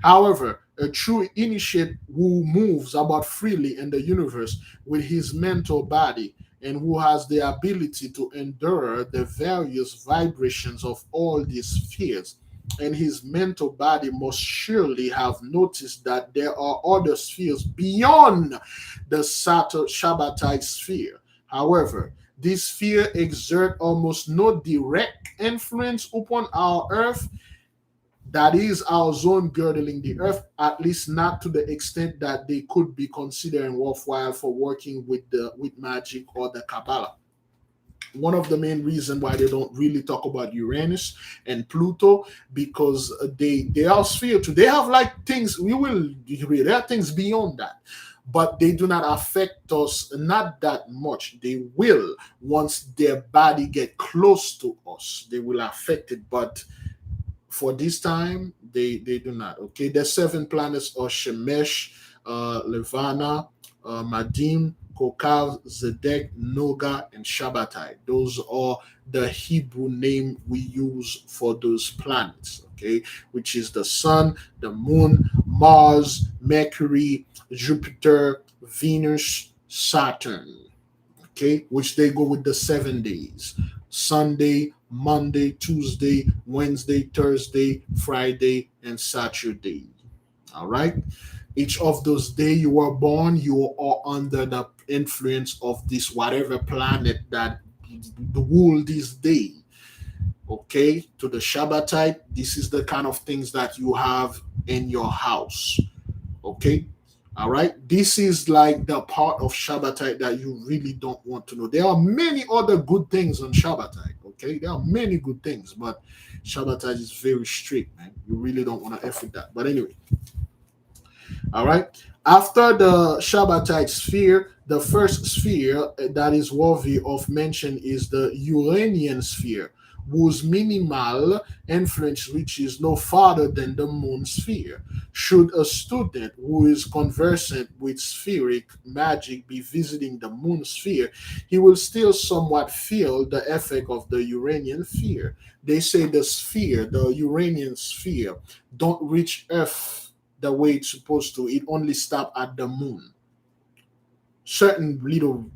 However, a true initiate who moves about freely in the universe with his mental body and who has the ability to endure the various vibrations of all these spheres and his mental body must surely have noticed that there are other spheres beyond the Shabbatai sphere. However, this sphere exert almost no direct influence upon our earth, that is our zone girdling the earth, at least not to the extent that they could be considering worthwhile for working with magic or the Kabbalah. One of the main reasons why they don't really talk about Uranus and Pluto, because they are sphere too. They have like things we will read. There are things beyond that, but they do not affect us not that much. They will once their body get close to us. They will affect it, but for this time they do not. Okay, the seven planets are Shemesh, Levana, Madim, Kokav, Zedek, Noga, and Shabbatai. Those are the Hebrew name we use for those planets. Okay, which is the Sun, the Moon, Mars, Mercury, Jupiter, Venus, Saturn. Okay, which they go with the 7 days: Sunday, Monday, Tuesday, Wednesday, Thursday, Friday, and Saturday. All right. Each of those days you were born, you are under the influence of this whatever planet that rule this day. Okay. To the Shabbatite, this is the kind of things that you have in your house. Okay. All right. This is like the part of Shabbatai that you really don't want to know. There are many other good things on Shabbatai. Okay. There are many good things, but Shabbatai is very strict, man. You really don't want to F with that. But anyway, all right. After the Shabbatite sphere, the first sphere that is worthy of mention is the Uranian sphere, whose minimal influence reaches no farther than the moon sphere. Should a student who is conversant with spheric magic be visiting the moon sphere, he will still somewhat feel the effect of the Uranian sphere. They say the sphere, the Uranian sphere, don't reach Earth the way it's supposed to. It only stop at the moon. Certain little,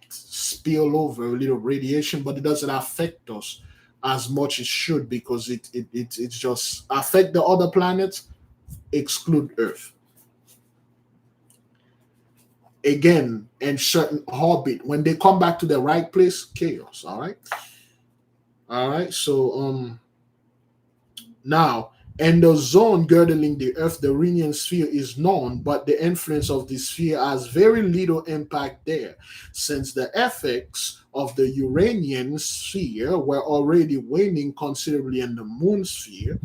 spill over, little radiation, but it doesn't affect us as much as it should, because it's just affect the other planets, exclude Earth. Again, in certain orbit, when they come back to the right place, chaos. All right. All right. So now, and the zone girdling the Earth, the Uranian sphere, is known, but the influence of the sphere has very little impact there, since the effects of the Uranian sphere were already waning considerably in the moon sphere,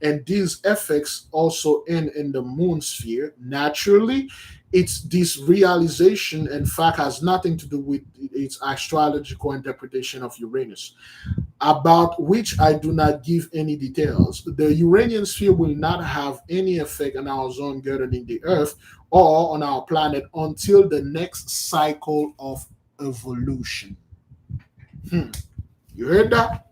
and these effects also end in the moon sphere. Naturally, it's this realization, in fact, has nothing to do with its astrological interpretation of Uranus, about which I do not give any details. The Uranian sphere will not have any effect on our zone girdling the Earth or on our planet until the next cycle of evolution. You heard that?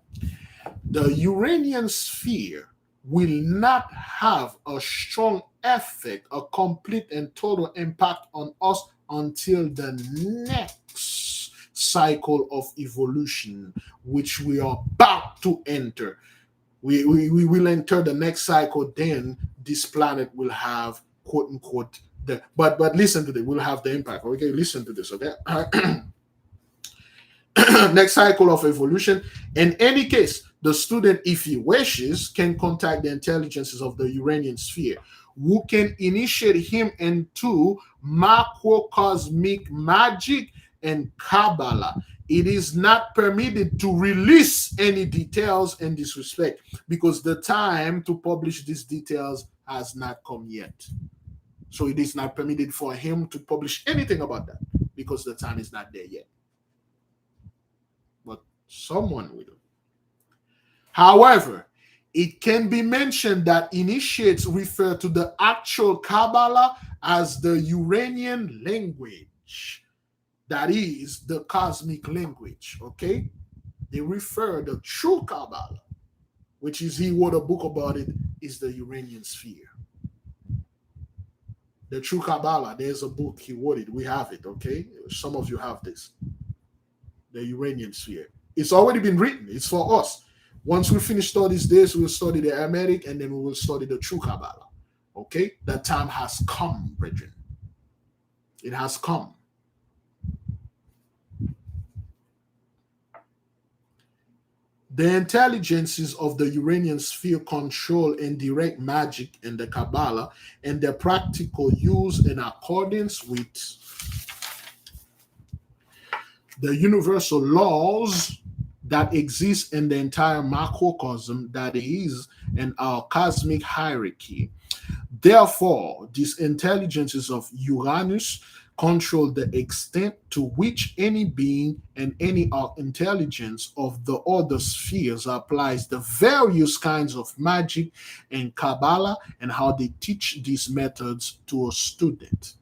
The Uranian sphere will not have a strong effect, a complete and total impact on us until the next cycle of evolution, which we are about to enter. We will enter the next cycle. Then this planet will have quote unquote the but listen to this. We'll have the impact. Okay, listen to this. Okay. Next cycle of evolution. In any case, the student, if he wishes, can contact the intelligences of the Uranian sphere, who can initiate him into macrocosmic magic and Kabbalah. It is not permitted to release any details in this respect because the time to publish these details has not come yet. So it is not permitted for him to publish anything about that because the time is not there yet. But someone will. However, it can be mentioned that initiates refer to the actual Kabbalah as the Uranian language. That is the cosmic language, okay? They refer the true Kabbalah, which is he wrote a book about it, is the Uranian sphere. The true Kabbalah, there's a book, he wrote it. We have it, okay? Some of you have this. The Uranian sphere. It's already been written. It's for us. Once we finish studies this, we'll study the Hermetic and then we will study the true Kabbalah. Okay? That time has come, brethren. It has come. The intelligences of the Uranian sphere control and direct magic and the Kabbalah and their practical use in accordance with the universal laws that exist in the entire macrocosm that is in our cosmic hierarchy. Therefore, these intelligences of Uranus control the extent to which any being and any intelligence of the other spheres applies the various kinds of magic and Kabbalah and how they teach these methods to a student.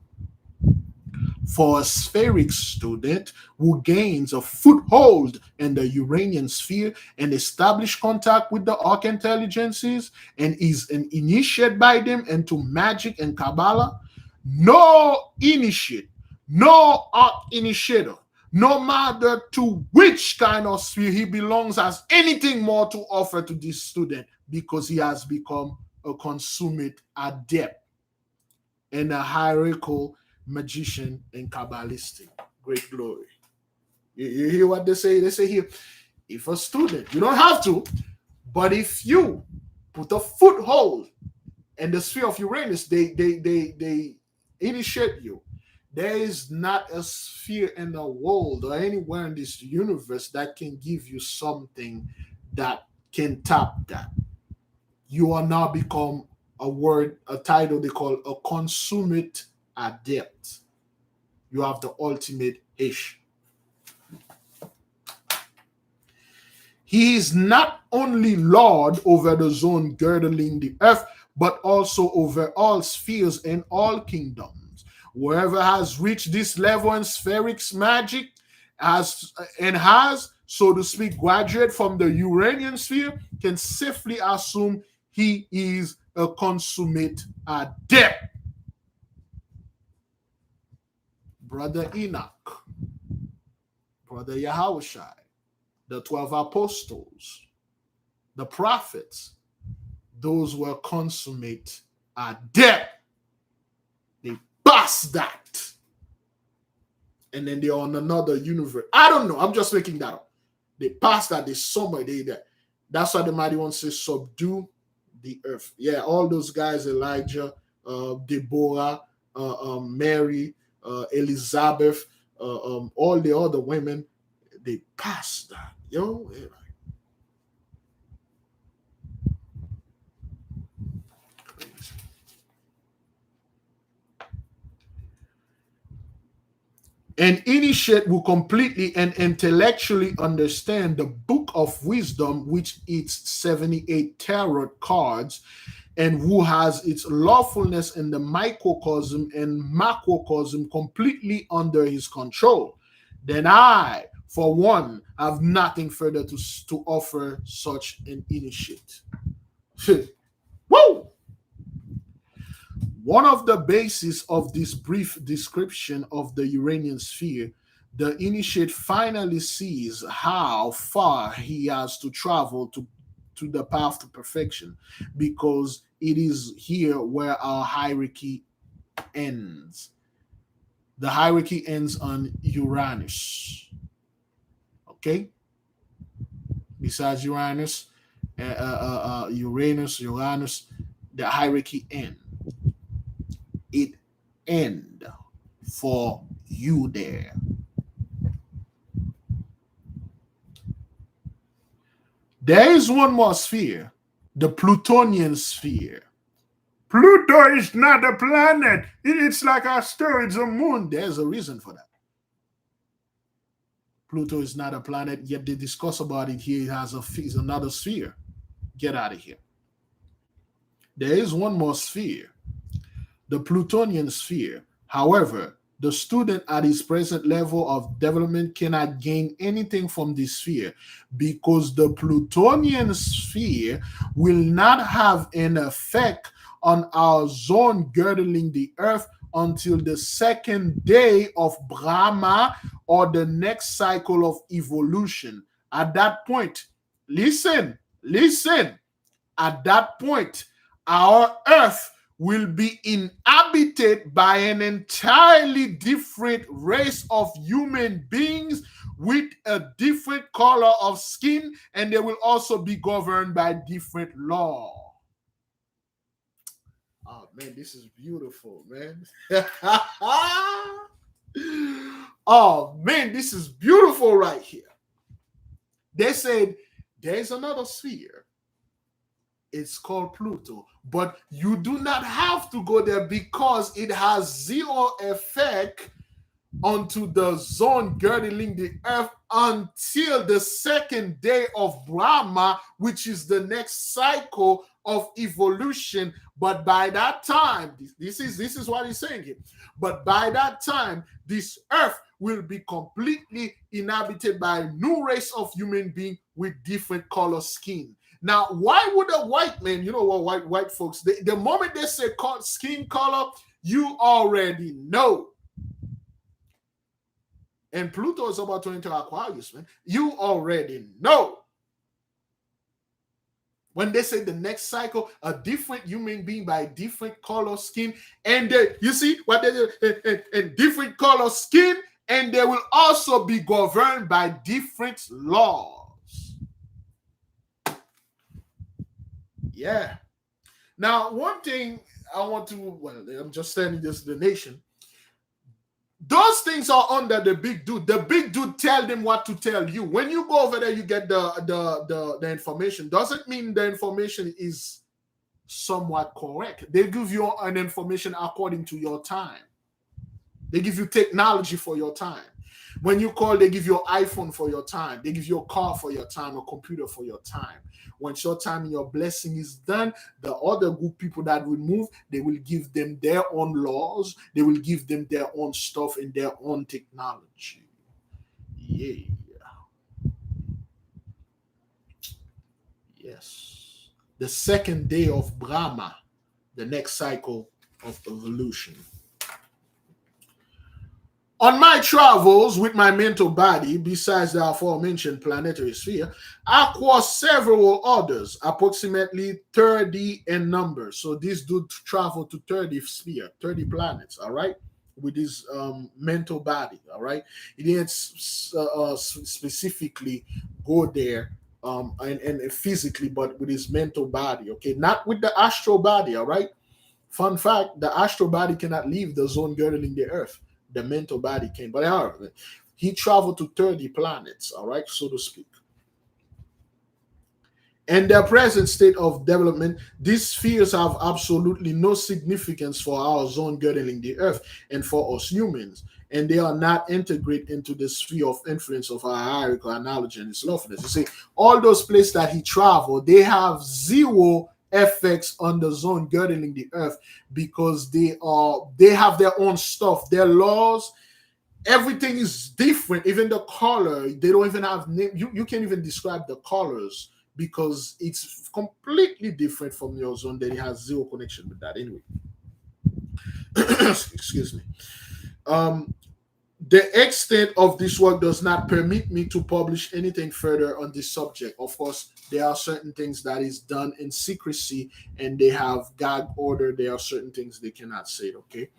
For a spheric student who gains a foothold in the Uranian sphere and establish contact with the arc intelligences and is initiated by them into magic and Kabbalah, no initiate, no arc initiator, no matter to which kind of sphere he belongs, has anything more to offer to this student because he has become a consummate adept and a hierarchical magician and Kabbalistic. Great glory. You hear what they say? They say here, if a student, you don't have to, but if you put a foothold in the sphere of Uranus, they initiate you. There is not a sphere in the world or anywhere in this universe that can give you something that can tap that. You are now become a title they call a consummate adept. You have the ultimate ish. He is not only Lord over the zone girdling the earth, but also over all spheres and all kingdoms. Whoever has reached this level in spheric magic has, so to speak, graduate from the Uranian sphere, can safely assume he is a consummate adept. Brother Enoch, Brother Yahushai, the 12 apostles, the prophets, those were consummate adept. They passed that. And then they're on another universe. I don't know. I'm just making that up. They passed that. They somewhere. That's why the mighty one says, subdue the earth. Yeah, all those guys, Elijah, Deborah, Mary, Elizabeth, all the other women, they passed that. Crazy. An initiate will completely and intellectually understand the book of wisdom, which its 78 tarot cards, and who has its lawfulness in the microcosm and macrocosm completely under his control. Then I, for one, have nothing further to offer such an initiate. Woo! One of the bases of this brief description of the Uranian sphere, the initiate finally sees how far he has to travel to to the path to perfection, because it is here where our hierarchy ends. The hierarchy ends on Uranus. Okay? Besides Uranus, the hierarchy ends. It end for you there. There is one more sphere, the Plutonian sphere. Pluto is not a planet. It's like a star, it's a moon. There's a reason for that. Pluto is not a planet, yet they discuss about it here. It has it's another sphere. Get out of here. There is one more sphere, the Plutonian sphere. However, the student at his present level of development cannot gain anything from this sphere, because the Plutonian sphere will not have an effect on our zone girdling the earth until the second day of Brahma, or the next cycle of evolution. At that point, listen, at that point, our earth will be inhabited by an entirely different race of human beings with a different color of skin, and they will also be governed by different law. Oh man, this is beautiful, man. Oh man, this is beautiful right here. They said there's another sphere. It's called Pluto, but you do not have to go there, because it has zero effect onto the zone girdling the earth until the second day of Brahma, which is the next cycle of evolution. But by that time, this is what he's saying here. But by that time, this earth will be completely inhabited by a new race of human beings with different color skin. Now, why would a white man, you know what, white folks, the moment they say skin color, you already know. And Pluto is about to enter Aquarius, man. You already know. When they say the next cycle, a different human being by different color skin, and you see what they do, and different color skin, and they will also be governed by different laws. Yeah. Now, one thing I want to, I'm just telling this to the nation. Those things are under the big dude. The big dude tell them what to tell you. When you go over there, you get the information. Doesn't mean the information is somewhat correct. They give you an information according to your time. They give you technology for your time. When you call, they give you an iPhone for your time. They give you a car for your time, a computer for your time. Once your time and your blessing is done, the other good people that will move, they will give them their own laws. They will give them their own stuff and their own technology. Yeah. Yes. The second day of Brahma, the next cycle of evolution. On my travels with my mental body, besides the aforementioned planetary sphere, I crossed several others, approximately 30 in number. So this dude traveled to 30 sphere, 30 planets, all right, with his mental body, all right. He didn't specifically go there and physically, but with his mental body, okay, not with the astral body, all right. Fun fact, the astral body cannot leave the zone girdling the earth. The mental body came, but however, he traveled to 30 planets, all right, so to speak. In their present state of development, these spheres have absolutely no significance for our zone girdling the earth and for us humans, and they are not integrated into the sphere of influence of our hierarchical analogy and its lawfulness. You see, all those places that he traveled, they have zero effects on the zone girdling the earth, because they have their own stuff, their laws, everything is different. Even the color, they don't even have name. You can't even describe the colors, because it's completely different from your zone. That it has zero connection with that anyway. Excuse me. The extent of this work does not permit me to publish anything further on this subject. Of course, there are certain things that is done in secrecy and they have gag order. There are certain things they cannot say, okay?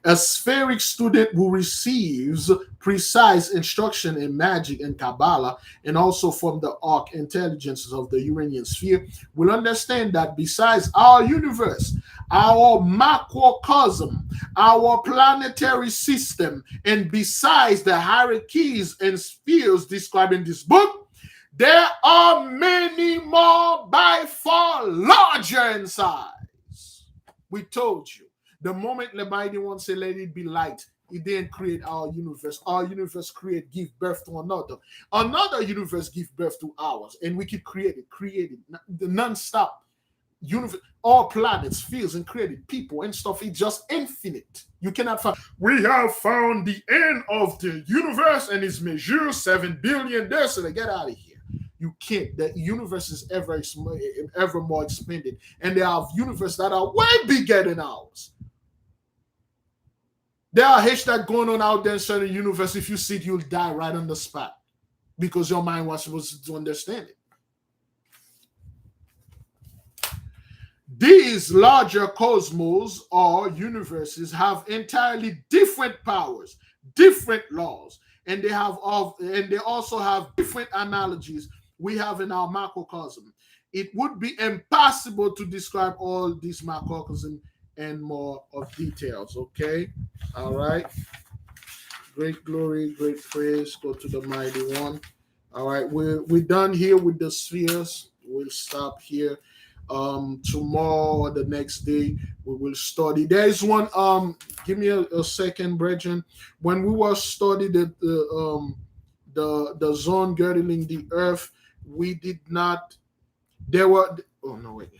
A spheric student who receives precise instruction in magic and Kabbalah, and also from the arc intelligences of the Uranian sphere, will understand that besides our universe, our macrocosm, our planetary system, and besides the hierarchies and spheres described in this book, there are many more by far larger in size. We told you. The moment the mighty one said, let it be light, it didn't create our universe. Our universe give birth to another. Another universe give birth to ours. And we could create it, the non-stop universe, all planets, fields, and created people and stuff. It's just infinite. You cannot find. We have found the end of the universe and its measure 7 billion this, so get out of here. You can't. The universe is ever more expanded. And there are universes that are way bigger than ours. There are hashtag going on out there in certain universe. If you see it, you'll die right on the spot because your mind was supposed to understand it. These larger cosmos or universes have entirely different powers, different laws, and they also have different analogies we have in our macrocosm. It would be impossible to describe all these macrocosm and more of details. Okay, all right. Great glory, great praise go to the mighty one. All right, we're done here with the spheres. We'll stop here. Tomorrow or the next day we will study. There is one. Give me a second, brethren. When we were studying the zone girdling the earth, we did not. There were. Oh no, wait.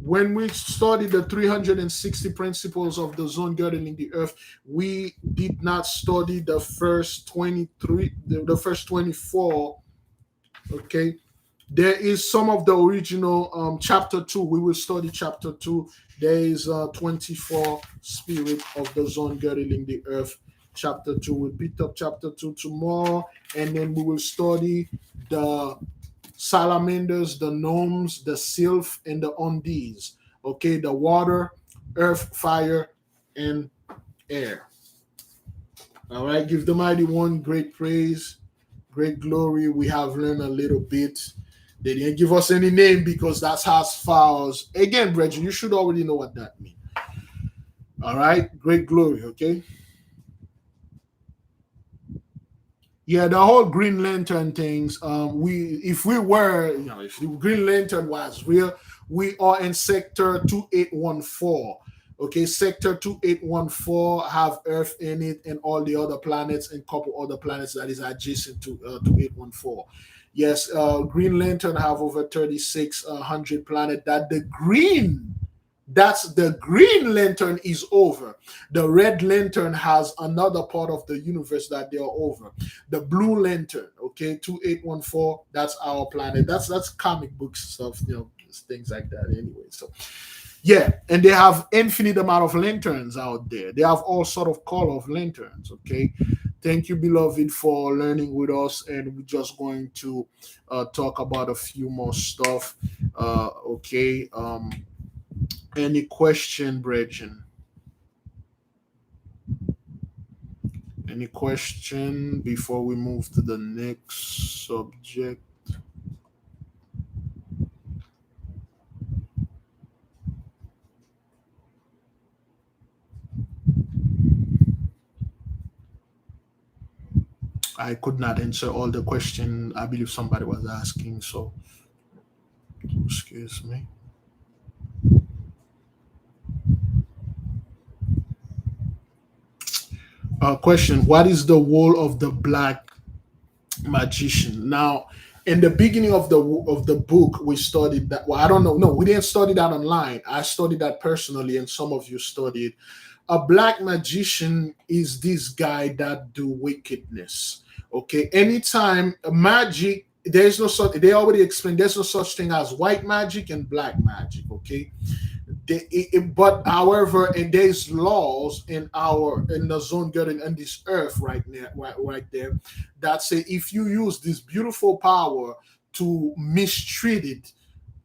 When we studied the 360 principles of the zone girdling the earth, we did not study the first 23, the first 24. Okay. There is some of the original chapter 2. We will study chapter 2. There is 24 spirit of the zone girdling the earth. Chapter 2. We'll pick up chapter 2 tomorrow. And then we will study the salamanders, the Noms, the sylph, and the undees. Okay, the water, earth, fire, and air. All right, give the mighty one great praise, great glory. We have learned a little bit. They didn't give us any name because that's as far as, again, brethren, you should already know what that means. All right, great glory, okay? Yeah, the whole Green Lantern things. If the Green Lantern was real, we are in sector 2814. Okay, sector 2814 have Earth in it and all the other planets and couple other planets that is adjacent to 2814. Yes, Green Lantern have over 3600 planet. That's the Green Lantern is over. The Red Lantern has another part of the universe that they are over. The Blue Lantern, okay, 2814, that's our planet. That's comic book stuff, things like that anyway. So yeah, and they have infinite amount of lanterns out there. They have all sort of color of lanterns, okay? Thank you, beloved, for learning with us, and we're just going to talk about a few more stuff, okay? Any question, brethren? Any question before we move to the next subject? I could not answer all the question. I believe somebody was asking, so excuse me. Question: what is the role of the black magician? Now, in the beginning of the book, we studied that. Well, I don't know. No, we didn't study that online. I studied that personally, and some of you studied. A black magician is this guy that do wickedness. Okay, anytime magic, there's no such. They already explained. There's no such thing as white magic and black magic. Okay, But however, and there's laws in the zone getting in this earth right now, right there, that say if you use this beautiful power to mistreat it,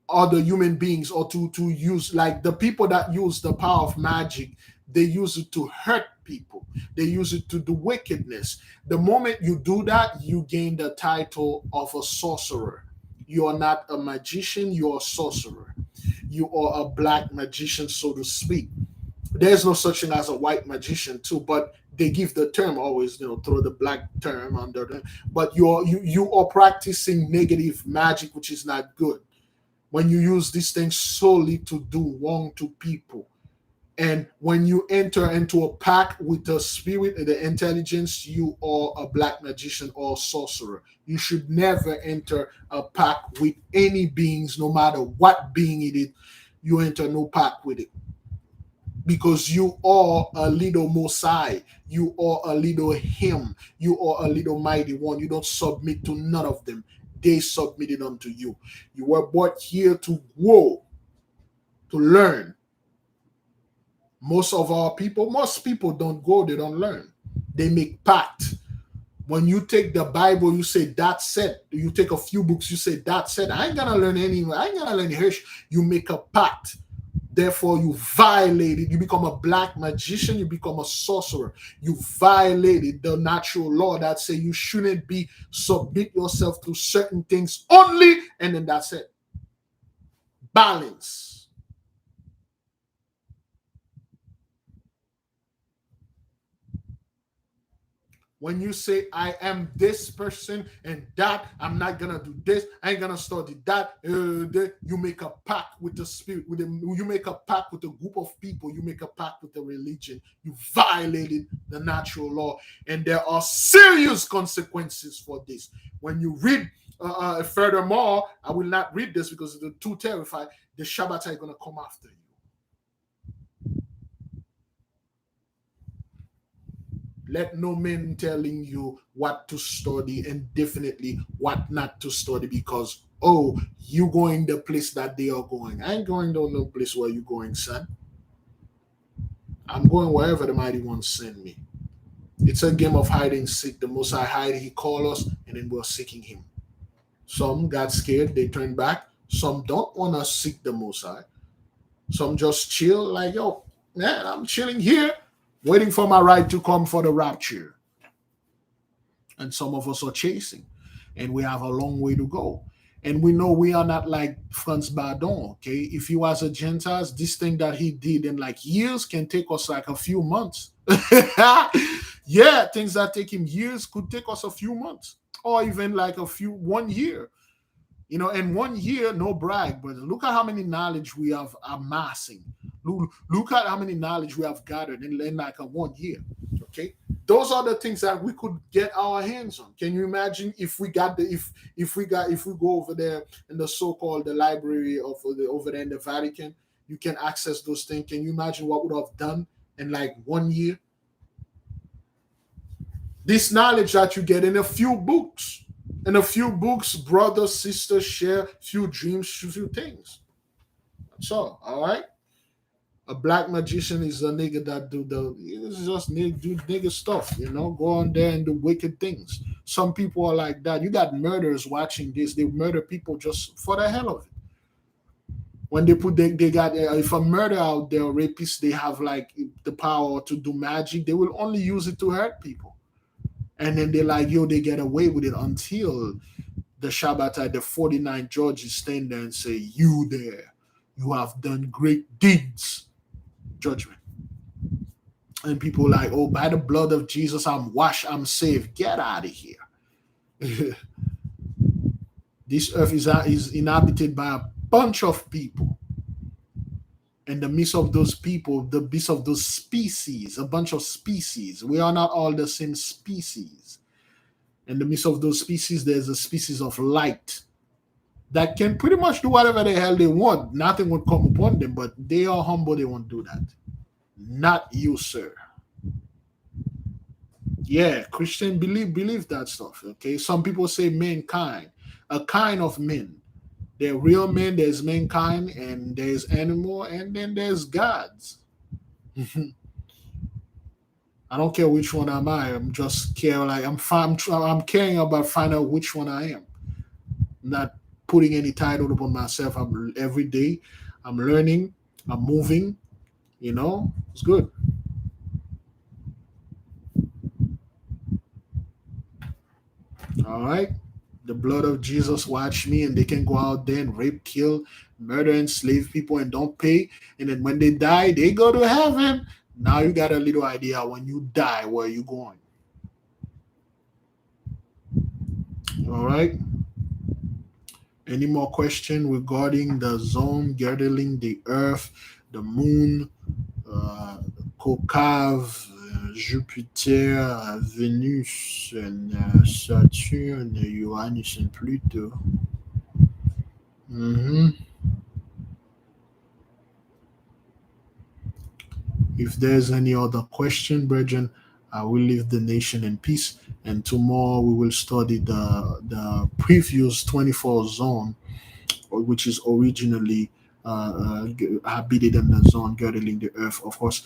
other human beings, or to use, like the people that use the power of magic, they use it to hurt people, they use it to do wickedness. The moment you do that, you gain the title of a sorcerer. You are not a magician, you're a sorcerer. You are a black magician, so to speak. There's no such thing as a white magician too, but they give the term always, throw the black term under them. But you are practicing negative magic, which is not good. When you use these things solely to do wrong to people, and when you enter into a pact with the spirit and the intelligence, you are a black magician or sorcerer. You should never enter a pact with any beings, no matter what being it is. You enter no pact with it, because you are a little Mosai, you are a little him, you are a little mighty one. You don't submit to none of them. They submitted unto you. You were brought here to grow, to learn. Most people don't go, they don't learn. They make pact. When you take the Bible, you say that's it. You take a few books, you say that's it. I ain't gonna learn anything. I ain't gonna learn Hirsch. You make a pact. Therefore, you violated. You become a black magician. You become a sorcerer. You violated the natural law that say you shouldn't be submit yourself to certain things only, and then that's it. Balance. When you say I am this person and that, I'm not gonna do this, I ain't gonna study that, you make a pact with the spirit, you make a pact with a group of people, you make a pact with the religion. You violated the natural law, and there are serious consequences for this. When you read, furthermore, I will not read this because it's too terrifying. The Shabbathai is gonna come after you. Let no man telling you what to study and definitely what not to study, because you going the place that they are going. I ain't going to no place where you going, son. I'm going wherever the mighty one send me. It's a game of hide and seek. The most I hide, he call us, and then we're seeking him. Some got scared, they turned back. Some don't want to seek the most high. Some just chill, like, yo, man, I'm chilling here, waiting for my ride to come for the rapture. And some of us are chasing, and we have a long way to go. And we know we are not like Franz Bardon. Okay, if he was a Gentiles, this thing that he did in like years can take us like a few months. Yeah, things that take him years could take us a few months, or even like 1 year. In 1 year, no brag, but look at how many knowledge we have amassing. Look at how many knowledge we have gathered in like a 1 year. Okay, those are the things that we could get our hands on. Can you imagine if we got if we go over there in the so-called the library of over there in the Vatican, you can access those things. Can you imagine what would have done in like 1 year? This knowledge that you get in a few books. In a few books, brothers, sisters share few dreams, few things. That's all right? A black magician is a nigga that it's just do nigga stuff, go on there and do wicked things. Some people are like that. You got murderers watching this. They murder people just for the hell of it. When they got, if a murder out there, rapists, they have like the power to do magic, they will only use it to hurt people. And then they're like, yo, they get away with it until the Shabbatai, the 49 judges stand there and say, you there, you have done great deeds. Judgment. And people like, oh, by the blood of Jesus, I'm washed, I'm saved. Get out of here. This earth is inhabited by a bunch of people. In the midst of those people, the midst of those species, a bunch of species. We are not all the same species. In the midst of those species, there's a species of light that can pretty much do whatever the hell they want. Nothing would come upon them, but they are humble. They won't do that. Not you, sir. Yeah, Christian believe that stuff. Okay, some people say mankind, a kind of men. There are real men, there's mankind, and there's animal, and then there's gods. I don't care which one am I. I'm just care like I'm caring about finding out which one I am. I'm not putting any title upon myself. I'm every day. I'm learning. I'm moving. It's good. All right. The blood of Jesus watch me, and they can go out there and rape, kill, murder, enslave people and don't pay. And then when they die, they go to heaven. Now you got a little idea when you die where you going. All right. Any more question regarding the zone girdling the earth, the moon, Concave, Jupiter, Venus, and Saturn, Uranus, and Pluto. Mhm. If there's any other question, brethren, I will leave the nation in peace. And tomorrow we will study the previous 24 zone, which is originally habited in the zone girdling the earth. Of course,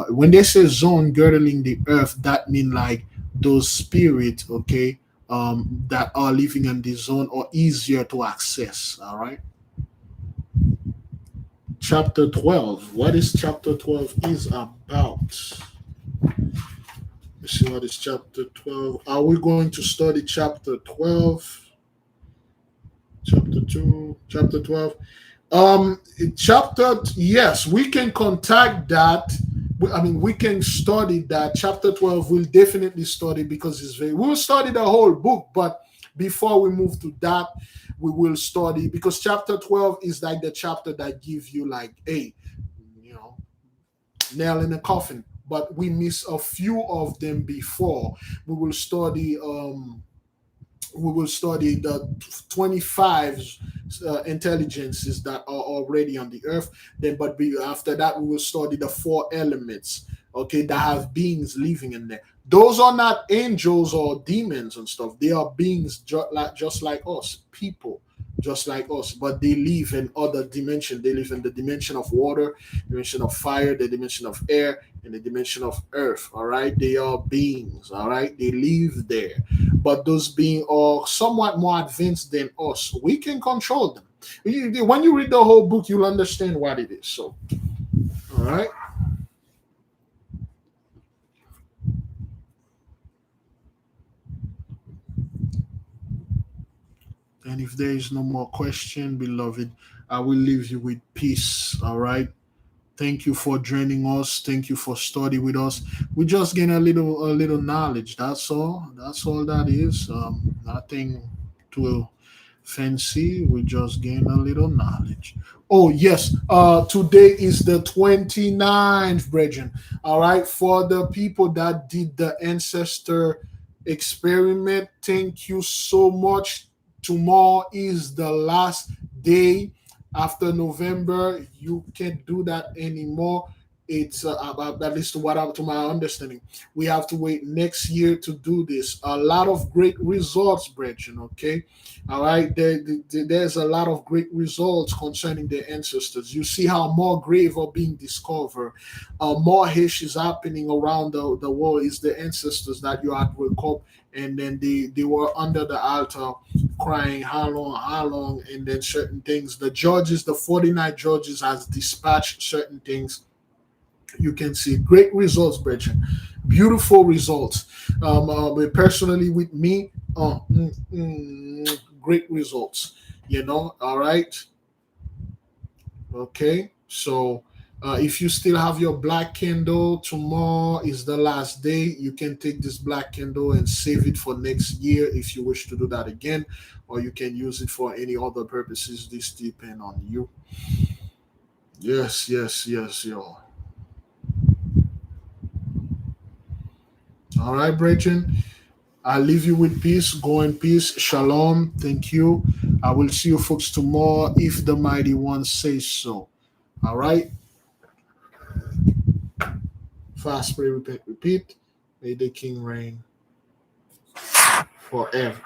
when they say zone girdling the earth, that means like those spirits, okay, that are living in the zone are easier to access. All right. Chapter 12. What is chapter 12 is about? Let's see what is chapter 12. Are we going to study chapter 12? Chapter 2, chapter 12. Chapter, yes, we can contact that. I mean, we can study that. Chapter 12, we'll definitely study because it's very, we'll study the whole book, but before we move to that, we will study because chapter 12 is like the chapter that gives you, like, hey, you know, nail in the coffin. But we miss a few of them before. We will study the 25 intelligences that are already on the earth. Then after that we will study the four elements, okay, that have beings living in there. Those are not angels or demons and stuff. They are beings just like us, people just like us, but they live in other dimension. They live in the dimension of water, dimension of fire, the dimension of air, and the dimension of earth. All right, they are beings. All right, they live there, but those beings are somewhat more advanced than us. We can control them. When you read the whole book, you'll understand what it is. So, all right. And if there is no more question, beloved, I will leave you with peace. All right. Thank you for joining us. Thank you for studying with us. We just gain a little knowledge. That's all. That's all that is. Nothing too fancy. We just gain a little knowledge. Oh yes. Today is the 29th, brethren. All right. For the people that did the ancestor experiment, thank you so much. Tomorrow is the last day after November. You can't do that anymore. It's about, at least to my understanding. We have to wait next year to do this. A lot of great results, brethren. Okay, all right. There's a lot of great results concerning the ancestors. You see how more grave are being discovered, more hish is happening around the world. Is the ancestors that you had wake up and then they were under the altar crying, how long, and then certain things. The judges, the 49 judges, has dispatched certain things. You can see great results, brethren. Beautiful results. Personally, with me, great results. All right. Okay. So, if you still have your black candle, tomorrow is the last day. You can take this black candle and save it for next year if you wish to do that again, or you can use it for any other purposes. This depend on you. Yes, yes, yes, yo. All right, brethren. I leave you with peace. Go in peace. Shalom. Thank you. I will see you folks tomorrow if the mighty one says so. All right. Fast, pray, repent, repeat. May the King reign forever.